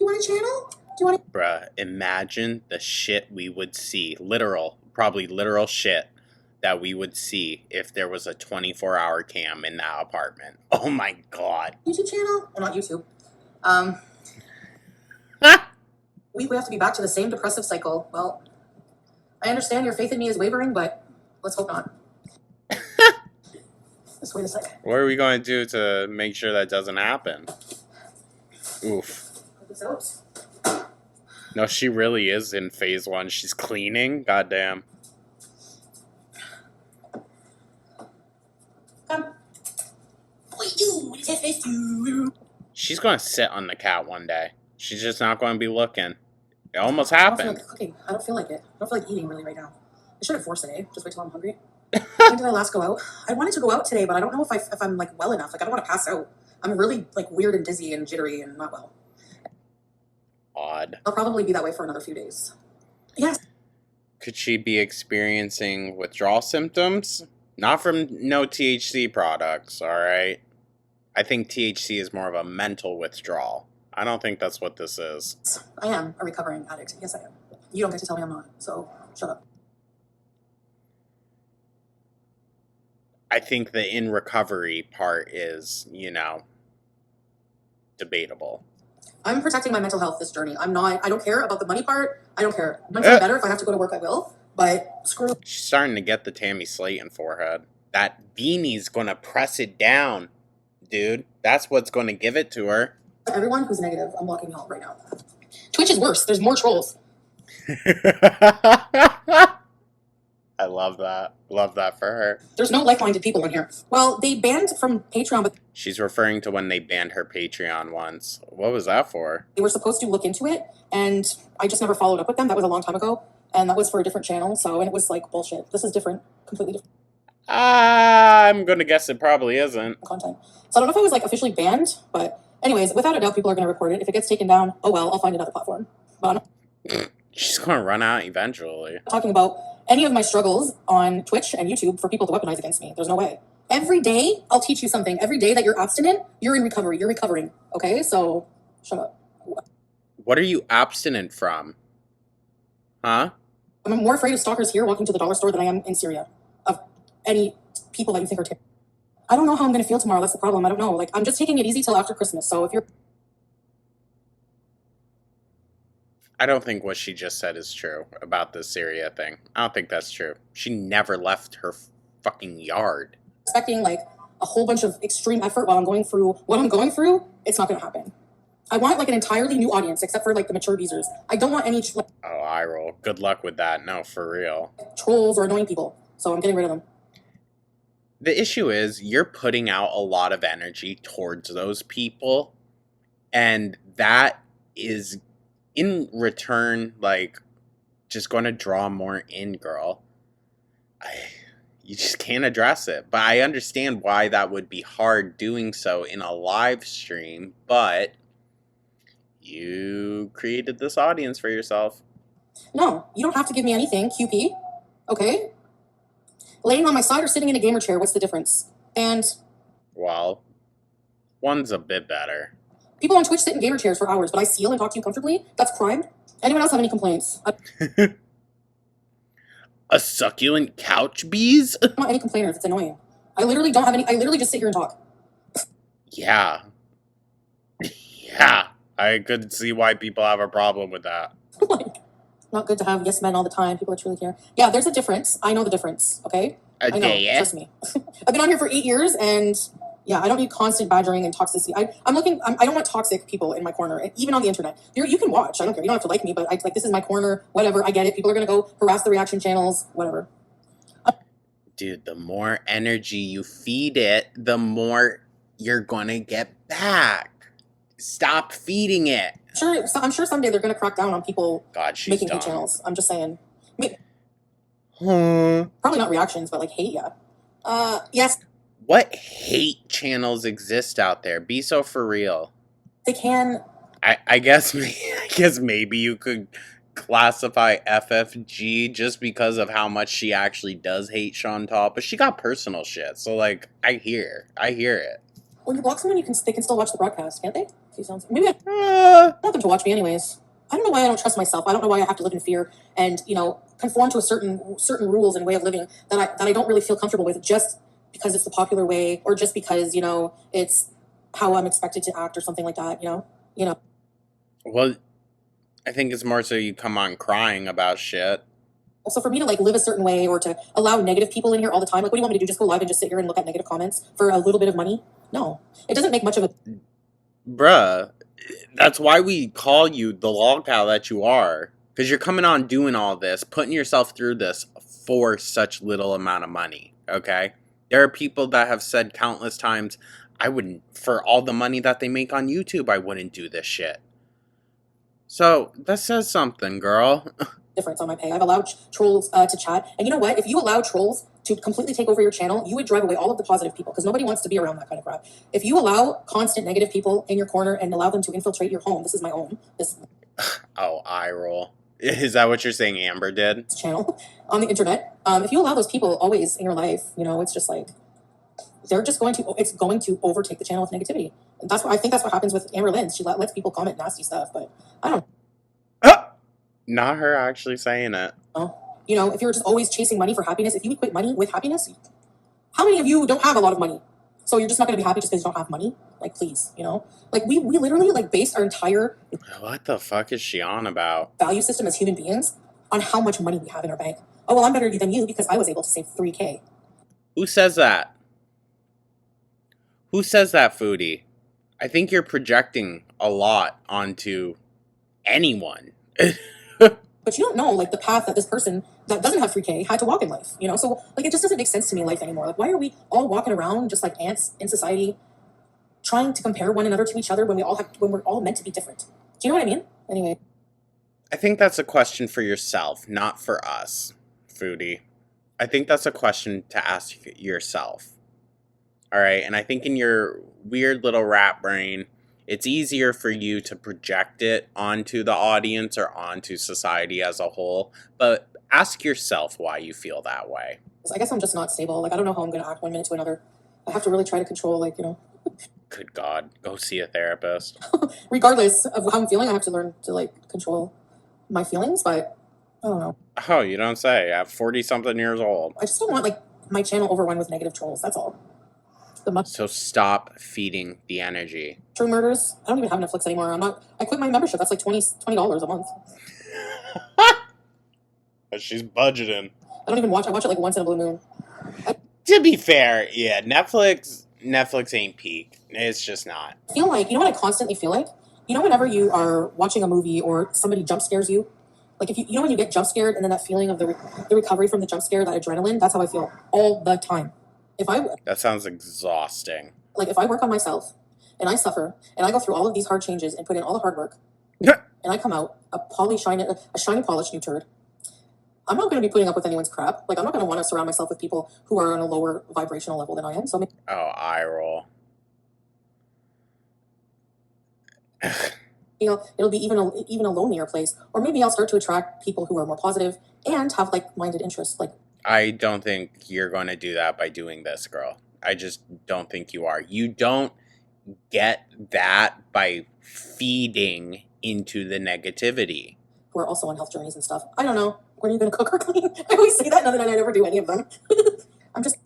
you want a channel? Do you want?
Bruh, imagine the shit we would see. Probably literal shit that we would see if there was a 24-hour cam in that apartment. Oh my god.
YouTube channel? Well, not YouTube. We have to be back to the same depressive cycle. Well, I understand your faith in me is wavering, but let's hope not. Just wait a sec.
What are we going to do to make sure that doesn't happen? Oof.
Put this out.
No, she really is in phase 1. She's cleaning. Goddamn.
Come. What you? What you?
She's going to sit on the cat one day. She's just not going to be looking. It almost
I don't feel
happened.
like cooking. I don't feel like it. I don't feel like eating really right now. I should have forced it, eh? Just wait till I'm hungry. When did I last go out? I wanted to go out today, but I don't know if I'm like well enough. Like I don't want to pass out. I'm really like weird and dizzy and jittery and not well.
Odd.
I'll probably be that way for another few days. Yes.
Could she be experiencing withdrawal symptoms? Not from no THC products, alright? I think THC is more of a mental withdrawal. I don't think that's what this is.
I am a recovering addict. Yes, I am. You don't get to tell me I'm not. So shut up.
I think the in recovery part is, debatable.
I'm protecting my mental health this journey. I don't care about the money part. I don't care. Once I'm better, if I have to go to work, I will. But screw.
She's starting to get the Tammy Slayton forehead. That beanie's gonna press it down, dude. That's what's gonna give it to her.
Everyone who's negative, I'm blocking you all right now. Twitch is worse. There's more trolls.
I love that. Love that for her.
There's no like-minded people in here. Well, they banned from Patreon, but
She's referring to when they banned her Patreon once. What was that for?
they were supposed to look into it, and I just never followed up with them. That was a long time ago, and that was for a different channel. And it was like bullshit. This is different, completely different
I'm gonna guess it probably isn't.
content. So I don't know if I was like officially banned, but anyways, without a doubt, people are going to report it. If it gets taken down, oh well, I'll find another platform. But I'm
She's gonna run out eventually.
not talking about any of my struggles on Twitch and YouTube for people to weaponize against me. There's no way. Every day, I'll teach you something. Every day that you're abstinent, you're in recovery. You're recovering. Okay, so shut up.
What are you abstinent from? Huh?
I'm more afraid of stalkers here walking to the dollar store than I am in Syria. Of any people that you think are terrible. I don't know how I'm going to feel tomorrow. That's the problem. I don't know. Like, I'm just taking it easy till after Christmas. So if you're...
I don't think what she just said is true about the Syria thing. I don't think that's true. She never left her fucking yard.
expecting like a whole bunch of extreme effort while I'm going through what I'm going through, it's not going to happen. I want like an entirely new audience, except for like the mature users. I don't want any like,
Oh, I roll. Good luck with that. No, for real.
trolls or annoying people. So I'm getting rid of them.
The issue is you're putting out a lot of energy towards those people, and that is in return like just going to draw more in, girl. You just can't address it. But I understand why that would be hard doing so in a live stream, but you created this audience for yourself.
No, you don't have to give me anything, QP. Okay? Laying on my side or sitting in a gamer chair, what's the difference? And
Well, one's a bit better.
people on Twitch sit in gamer chairs for hours, but I seal and talk to you comfortably? That's crime. Anyone else have any complaints?
A succulent couch bees?
I don't want any complainers. It's annoying. I literally don't have any. I literally just sit here and talk.
Yeah. Yeah. I could see why people have a problem with that.
Like, not good to have yes men all the time. People that truly care. Yeah, there's a difference. I know the difference. Okay. I know.
Okay.
Trust me. I've been on here for 8 years, and yeah, I don't need constant badgering and toxicity. I don't want toxic people in my corner, even on the internet. You can watch. I don't care. You don't have to like me, but this is my corner. Whatever. I get it. People are gonna go harass the reaction channels. Whatever.
Dude, the more energy you feed it, the more you're gonna get back. Stop feeding it.
Sure. I'm sure someday they're gonna crack down on people
God, she's
making
dumb.
hate channels. I'm just saying.
Huh.
Probably not reactions, but like hate. Yeah. Yes.
What hate channels exist out there? Be so for real.
They can.
I guess maybe you could classify FFG just because of how much she actually does hate Chantal, but she got personal shit. So like, I hear it.
When you block someone, they can still watch the broadcast, can't they? Maybe I want them to watch me anyways. I don't know why I don't trust myself. I don't know why I have to live in fear and conform to a certain rules and way of living that I don't really feel comfortable with just because it's the popular way or just because it's how I'm expected to act or something like that. You know.
Well, I think it's more so you come on crying about shit.
So for me to like live a certain way or to allow negative people in here all the time, like what do you want me to do? Just go live and just sit here and look at negative comments for a little bit of money? No, it doesn't make much of a.
Bruh, that's why we call you the lol cow that you are. Because you're coming on doing all this, putting yourself through this for such little amount of money, okay? There are people that have said countless times, I wouldn't, for all the money that they make on YouTube, I wouldn't do this shit. So, that says something, girl.
Difference on my pay. I've allowed trolls to chat. And you know what? If you allow trolls to completely take over your channel, you would drive away all of the positive people because nobody wants to be around that kind of crap. If you allow constant negative people in your corner and allow them to infiltrate your home, this is my home. This
Oh, eye roll. Is that what you're saying Amber did?
channel on the internet. If you allow those people always in your life, it's just like it's going to overtake the channel with negativity. And I think that's what happens with Amber Lynn. She lets people comment nasty stuff, but I don't
Not her actually saying it.
know. If you're just always chasing money for happiness, if you equate money with happiness, how many of you don't have a lot of money? So you're just not going to be happy just because you don't have money? Like, please, Like, we literally, like, based our entire...
What the fuck is she on about?
...value system as human beings on how much money we have in our bank. Oh, well, I'm better than you because I was able to save $3,000.
Who says that? Who says that, Foodie? I think you're projecting a lot onto anyone.
But you don't know, like, the path that this person that doesn't have $3,000 had to walk in life, So, like, it just doesn't make sense to me, life anymore. Like, why are we all walking around just like ants in society trying to compare one another to each other when we're all meant to be different? Do you know what I mean? Anyway.
I think that's a question for yourself, not for us, Foodie. I think that's a question to ask yourself. Alright, and I think in your weird little rat brain, it's easier for you to project it onto the audience or onto society as a whole, but ask yourself why you feel that way.
I guess I'm just not stable. Like, I don't know how I'm going to act one minute to another. I have to really try to control, like, you know,
Good God, go see a therapist.
regardless of how I'm feeling, I have to learn to like control my feelings. But I don't know.
Oh, you don't say. At 40-something years old.
I just don't want like my channel overrun with negative trolls. That's all. The
So stop feeding the energy.
mushroom murders. I don't even have Netflix anymore. I quit my membership. That's like $20 a month.
She's budgeting.
I don't even watch. I watch it like once in a blue moon.
To be fair, yeah, Netflix ain't peak. It's just not.
I feel like, you know what I constantly feel like? You know, whenever you are watching a movie or somebody jump scares you, like if you know when you get jump scared and then that feeling of the recovery from the jump scare, that adrenaline, that's how I feel all the time.
That sounds exhausting.
Like if I work on myself and I suffer and I go through all of these hard changes and put in all the hard work and I come out a shiny polished new turd, I'm not going to be putting up with anyone's crap. Like I'm not going to want to surround myself with people who are on a lower vibrational level than I am. So
oh, eye roll.
you know, it'll be even a lonelier place. Or maybe I'll start to attract people who are more positive and have like-minded interests. Like
I don't think you're going to do that by doing this, girl. I just don't think you are. You don't get that by feeding into the negativity.
who are also on health journeys and stuff. I don't know. When are you going to cook or clean? I always say that, and then I never do any of them. I'm just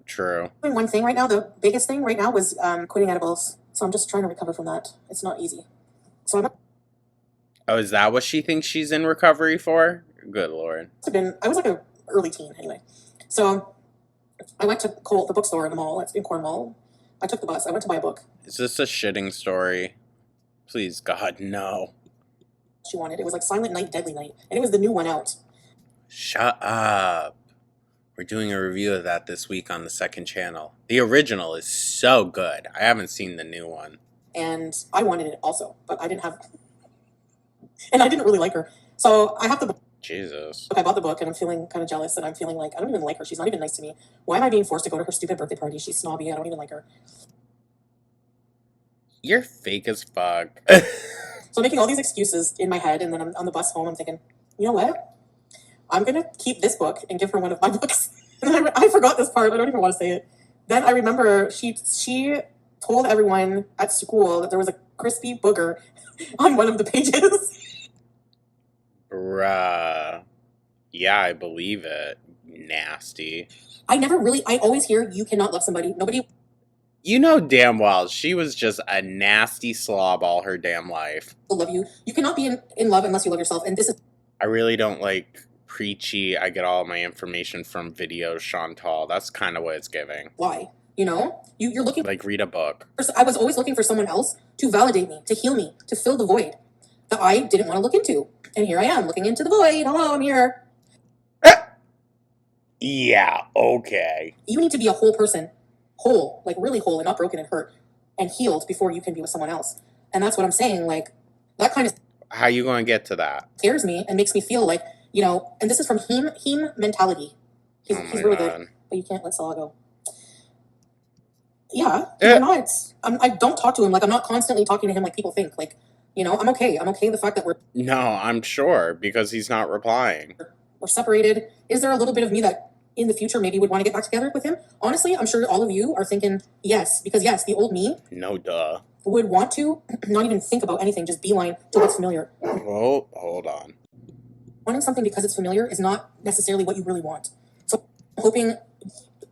True.
doing one thing right now. The biggest thing right now was quitting edibles. So I'm just trying to recover from that. It's not easy. So I'm
Oh, is that what she thinks she's in recovery for? Good Lord.
I was like an early teen anyway. So I went to Colt, the bookstore in the mall. It's in Cornwall. I took the bus. I went to buy a book.
Is this a shitting story? Please, God, no.
She wanted. It was like Silent Night, Deadly Night, and it was the new one out.
Shut up. We're doing a review of that this week on the second channel. The original is so good. I haven't seen the new one.
And I wanted it also, but I didn't have, and I didn't really like her. So I have the book.
Jesus.
I bought the book, and I'm feeling kind of jealous, and I'm feeling like I don't even like her. She's not even nice to me. Why am I being forced to go to her stupid birthday party? She's snobby. I don't even like her.
You're fake as fuck.
So I'm making all these excuses in my head, and then I'm on the bus home. I'm thinking, you know what? I'm gonna keep this book and give her one of my books. And then I forgot this part. I don't even want to say it. Then I remember she told everyone at school that there was a crispy booger on one of the pages.
Bruh. Yeah, I believe it. Nasty.
I always hear you cannot love somebody. Nobody
You know damn well she was just a nasty slob all her damn life.
will love you. You cannot be in love unless you love yourself. And this is
I really don't like preachy. I get all my information from videos, Chantal. That's kind of what it's giving.
why. You know? You're looking
Like, read a book.
I was always looking for someone else to validate me, to heal me, to fill the void that I didn't want to look into. And here I am looking into the void. Hello, I'm here.
Yeah, okay.
You need to be a whole person, whole, like really whole and not broken and hurt and healed before you can be with someone else. And that's what I'm saying. Like that kind of
How you going to get to that?
scares me and makes me feel like, you know, and this is from heme mentality. He's really good, but you can't let Salah go. Yeah, I don't talk to him. Like I'm not constantly talking to him like people think. Like, you know, I'm okay. I'm okay with the fact that
No, I'm sure, because he's not replying.
we're separated. Is there a little bit of me that in the future maybe would want to get back together with him? Honestly, I'm sure all of you are thinking yes, because yes, the old me
No duh.
would want to not even think about anything, just beeline to what's familiar.
Well, hold on.
Wanting something because it's familiar is not necessarily what you really want. So I'm hoping,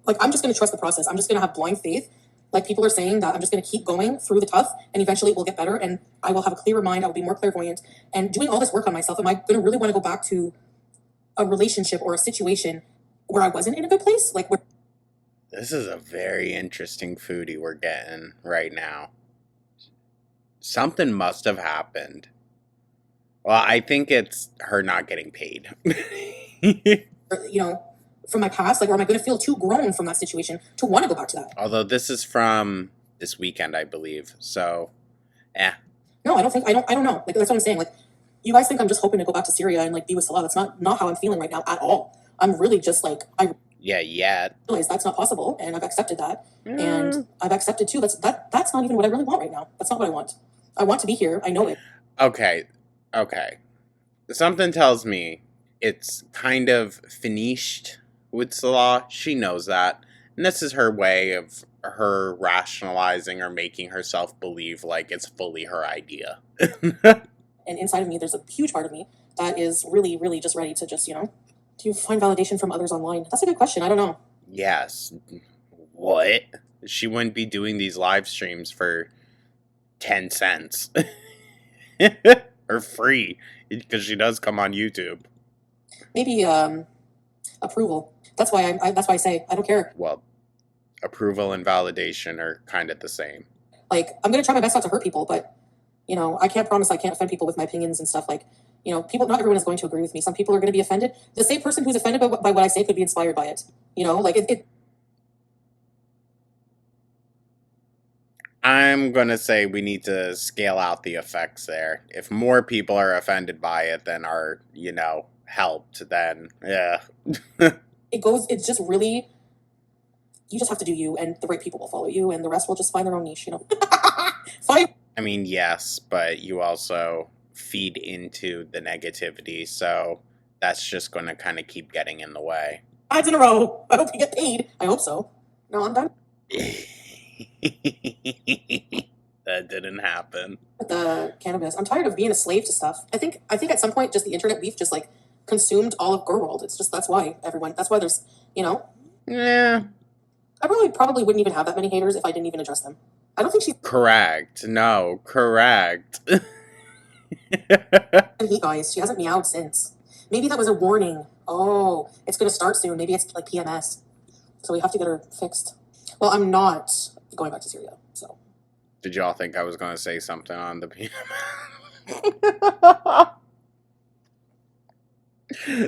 like, I'm just going to trust the process. I'm just going to have blind faith. Like people are saying that I'm just going to keep going through the tough and eventually it will get better and I will have a clearer mind. I will be more clairvoyant and doing all this work on myself. Am I going to really want to go back to a relationship or a situation where I wasn't in a good place? Like where
This is a very interesting foodie we're getting right now. Something must have happened. Well, I think it's her not getting paid.
you know, from my past, like, or am I going to feel too grown from that situation to want to go back to that?
Although this is from this weekend, I believe. So,
No, I don't know. Like, that's what I'm saying. Like, you guys think I'm just hoping to go back to Syria and, like, be with Salah. That's not how I'm feeling right now at all. I'm really just, like, I
yeah, yet.
realize that's not possible, and I've accepted that. And I've accepted, too, that's not even what I really want right now. That's not what I want. I want to be here. I know it.
Okay. Something tells me it's kind of finished with Salah. She knows that. And this is her way of her rationalizing or making herself believe like it's fully her idea.
And inside of me, there's a huge part of me that is really, really just ready to just, do you find validation from others online? That's a good question. I don't know.
Yes. What? She wouldn't be doing these live streams for 10 cents. Or free. Because she does come on YouTube.
Maybe approval. That's why that's why I say I don't care.
Well, approval and validation are kind of the same.
Like, I'm gonna try my best not to hurt people, but I can't promise I can't offend people with my opinions and stuff. Like, people. Not everyone is going to agree with me. Some people are going to be offended. The same person who's offended by what I say could be inspired by it. Like it.
I'm going to say we need to scale out the effects there. If more people are offended by it than are, helped, then, yeah.
It's just really, you just have to do you, and the right people will follow you, and the rest will just find their own niche, Fine.
I mean, yes, but you also feed into the negativity, so that's just going to kind of keep getting in the way.
Ads in a row. I hope you get paid. I hope so. No, I'm done.
That didn't happen.
With the cannabis, I'm tired of being a slave to stuff. I think at some point, just the internet beef just like consumed all of Girl World. It's just that's why there's
Yeah.
I probably wouldn't even have that many haters if I didn't even address them. I don't think she's
Correct. No, correct.
heat guys. She hasn't meowed since. Maybe that was a warning. Oh, it's gonna start soon. Maybe it's like PMS. So we have to get her fixed. Well, I'm not going back to Syria, so.
Did y'all think I was going to say something on the PMS?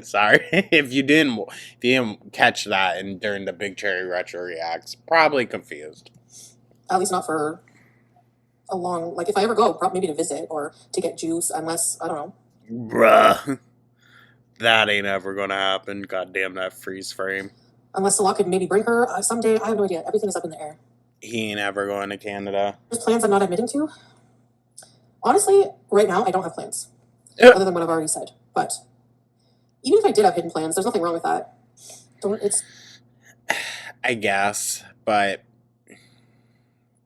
Sorry, if you didn't catch that and during the Big Cherry Retro Reacts, probably confused.
At least not for a long, like if I ever go, maybe to visit or to get juice, unless, I don't know.
Bruh. That ain't ever gonna happen. Goddamn that freeze frame.
Unless Salah could maybe bring her someday. I have no idea. Everything is up in the air.
He ain't ever going to Canada.
There's plans I'm not admitting to. Honestly, right now, I don't have plans. Other than what I've already said. But even if I did have hidden plans, there's nothing wrong with that.
I guess, but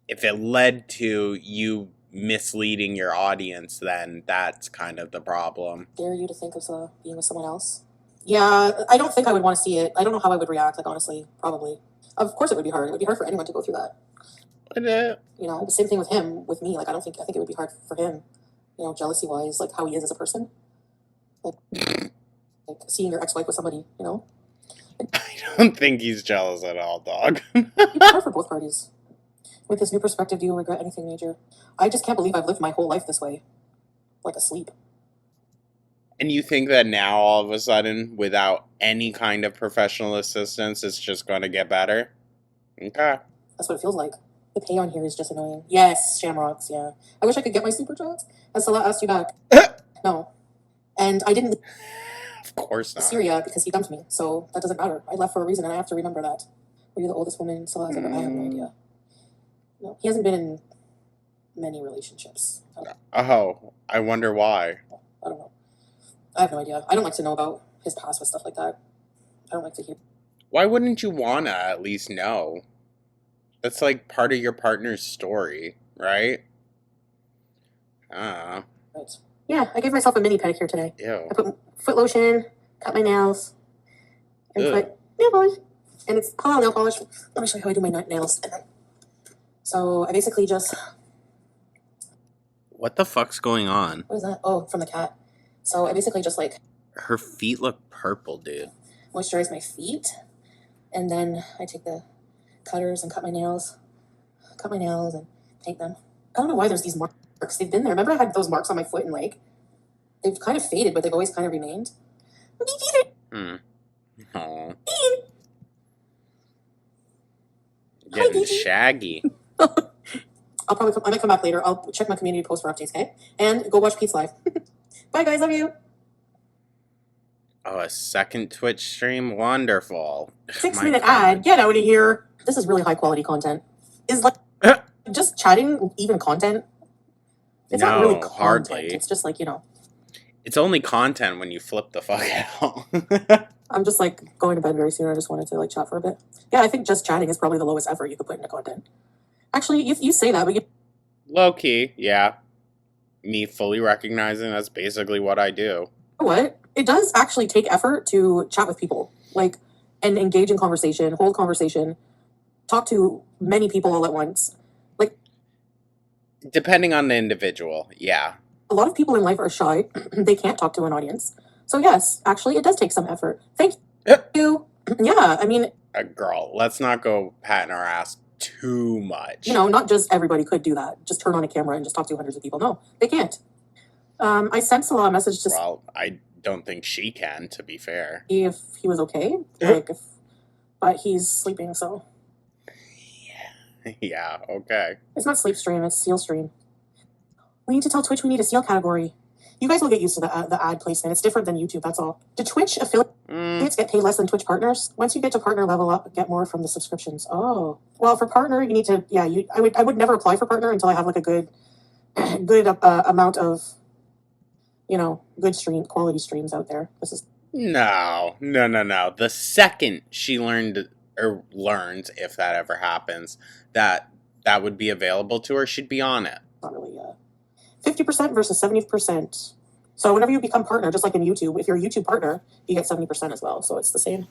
if it led to you misleading your audience, then that's kind of the problem.
Dare you to think of being with someone else? Yeah, I don't think I would want to see it. I don't know how I would react, like, honestly, probably. Of course it would be hard. It would be hard for anyone to go through that. The same thing with him, with me. Like, I think it would be hard for him, jealousy-wise, like, how he is as a person. Like seeing your ex-wife with somebody,
I don't think he's jealous at all, dog.
It's hard for both parties. With this new perspective, do you regret anything major? I just can't believe I've lived my whole life this way. Like asleep.
And you think that now, all of a sudden, without any kind of professional assistance, it's just going to get better? Okay.
That's what it feels like. The pay on here is just annoying. Yes, Shamrocks, yeah. I wish I could get my super chats. And Salah asked you back. No. And I didn't
Of course not.
Syria because he dumped me, so that doesn't matter. I left for a reason, and I have to remember that. Were you the oldest woman Salah's ever? I have no idea. No, he hasn't been in many relationships.
Oh, I wonder why.
I don't know. I have no idea. I don't like to know about his past with stuff like that. I don't like to hear.
Why wouldn't you wanna at least know? That's like part of your partner's story, right?
Right. Yeah, I gave myself a mini pedicure today.
Ew.
I put foot lotion, cut my nails, and put nail polish. And it's halal nail polish. Let me show you how I do my nails. So I basically just...
What the fuck's going on?
What is that? Oh, from the cat. So I basically just like...
Her feet look purple, dude.
Moisturize my feet. And then I take the cutters and cut my nails. Cut my nails and paint them. I don't know why there's these marks. They've been there. Remember I had those marks on my foot and leg? They've kind of faded, but they've always kind of remained.
Aww. Getting shaggy.
I might come back later. I'll check my community post for updates, okay? And go watch Pete's live. Bye, guys. Love you.
Oh, a second Twitch stream? Wonderful.
6-minute ad. Get out of here. This is really high quality content. Is like just chatting even content? It's not really content.
Hardly.
It's just like,
It's only content when you flip the fuck out.
I'm just like going to bed very soon. I just wanted to like chat for a bit. Yeah, I think just chatting is probably the lowest effort you could put into content. Actually, you say that, but you
Low key, yeah. Me fully recognizing that's basically what I do.
know what? It does actually take effort to chat with people, like, and engage in conversation, hold conversation, talk to many people all at once. Like,
Depending on the individual, yeah.
a lot of people in life are shy. They can't talk to an audience. So yes, actually, it does take some effort. Thank you. Yeah, I mean,
Girl, let's not go patting our ass too much.
you know, not just everybody could do that. Just turn on a camera and just talk to hundreds of people. No, they can't. I sent Salah a message to
Well, I don't think she can, to be fair.
see if he was okay. Like, but he's sleeping, so
Yeah, okay.
it's not sleep stream. It's seal stream. We need to tell Twitch we need a seal category. You guys will get used to the ad placement. It's different than YouTube. That's all. Do Twitch affiliates get paid less than Twitch partners? Once you get to partner level up, get more from the subscriptions. Oh, well, for partner, you need to. Yeah, I would never apply for partner until I have like a good amount of, you know, good quality streams out there. This is
No. The second she learns, if that ever happens, that would be available to her, she'd be on it.
not really 50% versus 70%. So whenever you become partner, just like in YouTube, if you're a YouTube partner, you get 70% as well. So it's the same.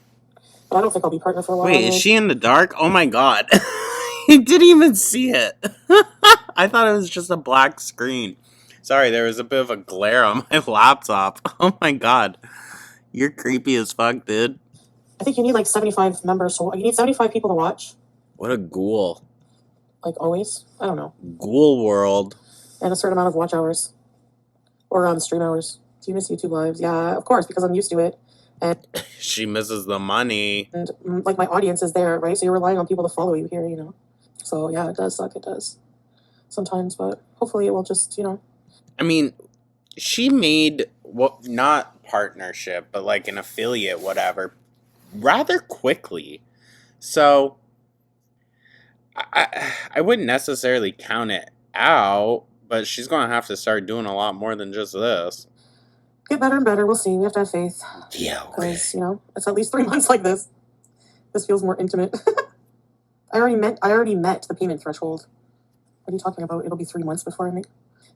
But I don't think I'll be partner for a while.
Wait, is she in the dark? Oh my god. I didn't even see it. I thought it was just a black screen. Sorry, there was a bit of a glare on my laptop. Oh my god. You're creepy as fuck, dude.
I think you need like 75 members. So you need 75 people to watch.
What a ghoul.
Like always. I don't know.
Ghoul world.
And a certain amount of watch hours. Or stream hours. Do you miss YouTube lives? Yeah, of course, because I'm used to it. And
She misses the money.
like my audience is there, right? So you're relying on people to follow you here, you know. So yeah, it does suck. It does. Sometimes, but hopefully it will just, you know.
I mean, she made not partnership, but like an affiliate, whatever, rather quickly. So I wouldn't necessarily count it out, but she's gonna have to start doing a lot more than just this.
Get better and better. We'll see. We have to have faith.
Yeah.
Because, you know, it's at least 3 months like this. This feels more intimate. I already met the payment threshold. What are you talking about? It'll be 3 months before I make.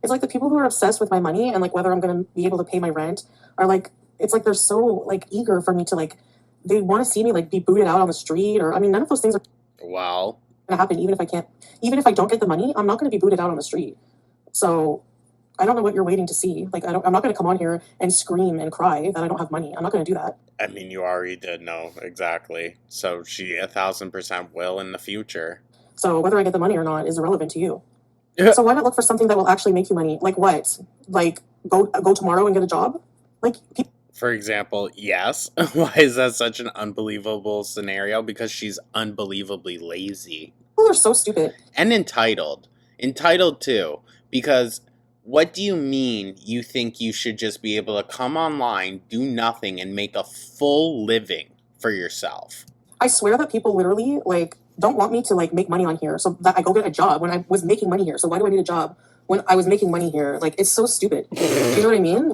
It's like the people who are obsessed with my money and like whether I'm gonna be able to pay my rent are like, it's like they're so like eager for me to like, they want to see me like be booted out on the street, or I mean, none of those things are
Well,
gonna happen. Even if I don't get the money, I'm not gonna be booted out on the street. So I don't know what you're waiting to see. Like, I'm not gonna come on here and scream and cry that I don't have money. I'm not gonna do that.
I mean, you already did know exactly. So she 1000% will in the future.
So whether I get the money or not is irrelevant to you.
Yeah.
So why not look for something that will actually make you money? Like what? Like go tomorrow and get a job? Like people
For example, yes. Why is that such an unbelievable scenario? Because she's unbelievably lazy.
are so stupid.
And entitled. Entitled too. Because what do you mean you think you should just be able to come online, do nothing, and make a full living for yourself?
I swear that people literally like don't want me to like make money on here so that I go get a job when I was making money here. So why do I need a job when I was making money here? Like, it's so stupid. You know what I mean?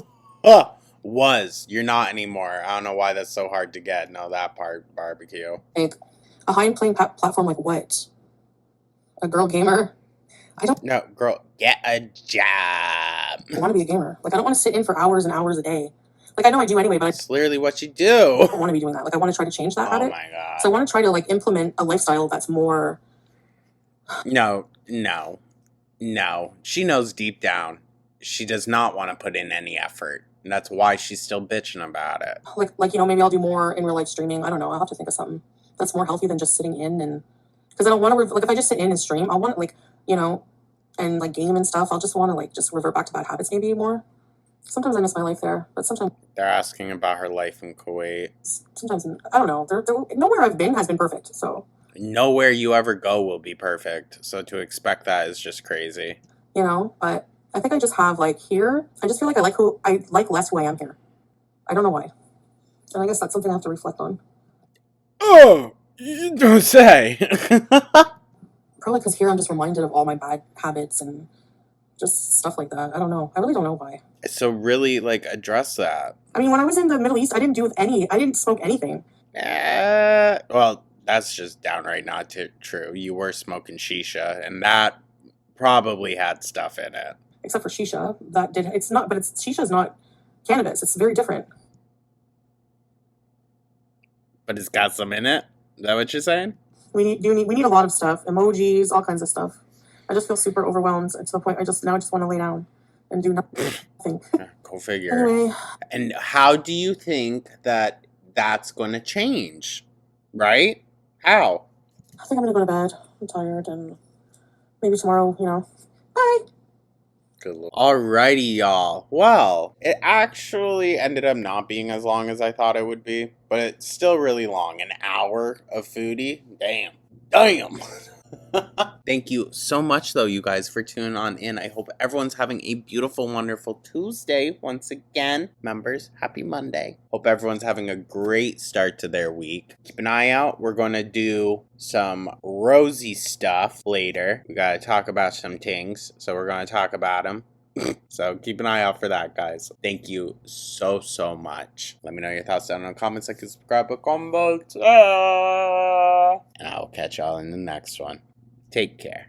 Was. You're not anymore. I don't know why that's so hard to get. No, that part, barbecue.
Like a high-end playing platform like what? A girl gamer?
No, girl, get a job.
I want to be a gamer. Like, I don't want to sit in for hours and hours a day. Like, I know I do anyway, but
It's clearly what you do.
I don't want to be doing that. Like, I want to try to change that
Oh
habit.
my god.
So I want to try to like implement a lifestyle that's more
No. She knows deep down she does not want to put in any effort. And that's why she's still bitching about it.
like you know, maybe I'll do more in real life streaming. I don't know. I'll have to think of something that's more healthy than just sitting in, and because I don't want to like if I just sit in and stream, I want like, you know, and like game and stuff. I'll just want to like just revert back to bad habits maybe more. Sometimes I miss my life there, but sometimes
They're asking about her life in Kuwait.
I don't know. There nowhere I've been has been perfect. So
Nowhere you ever go will be perfect. So to expect that is just crazy.
you know, but I think I just have like here. I just feel like I like less who I am here. I don't know why, and I guess that's something I have to reflect on.
Oh, you don't say.
Probably because here I'm just reminded of all my bad habits and just stuff like that. I don't know. I really don't know why.
So really, like, address that.
I mean, when I was in the Middle East, I didn't smoke anything.
Well, that's just downright not true. You were smoking shisha, and that probably had stuff in it.
Except for shisha. Shisha's not cannabis. It's very different.
But it's got some in it? Is that what you're saying?
We need a lot of stuff. Emojis, all kinds of stuff. I just feel super overwhelmed to the point I just want to lay down and do nothing.
Go figure.
Anyway,
And how do you think that that's going to change? Right? How?
I think I'm gonna go to bed. I'm tired, and maybe tomorrow, bye.
Good Lord. Alrighty, y'all. Well, it actually ended up not being as long as I thought it would be, but it's still really long. An hour of Foodie? Damn. Thank you so much, though, you guys, for tuning on in. I hope everyone's having a beautiful, wonderful Tuesday. Once again, members, happy Monday. Hope everyone's having a great start to their week. Keep an eye out. We're going to do some rosy stuff later. We got to talk about some things, so we're going to talk about them. So keep an eye out for that, guys. Thank you so, so much. Let me know your thoughts down in the comments. Like and subscribe, and I'll catch y'all in the next one. Take care.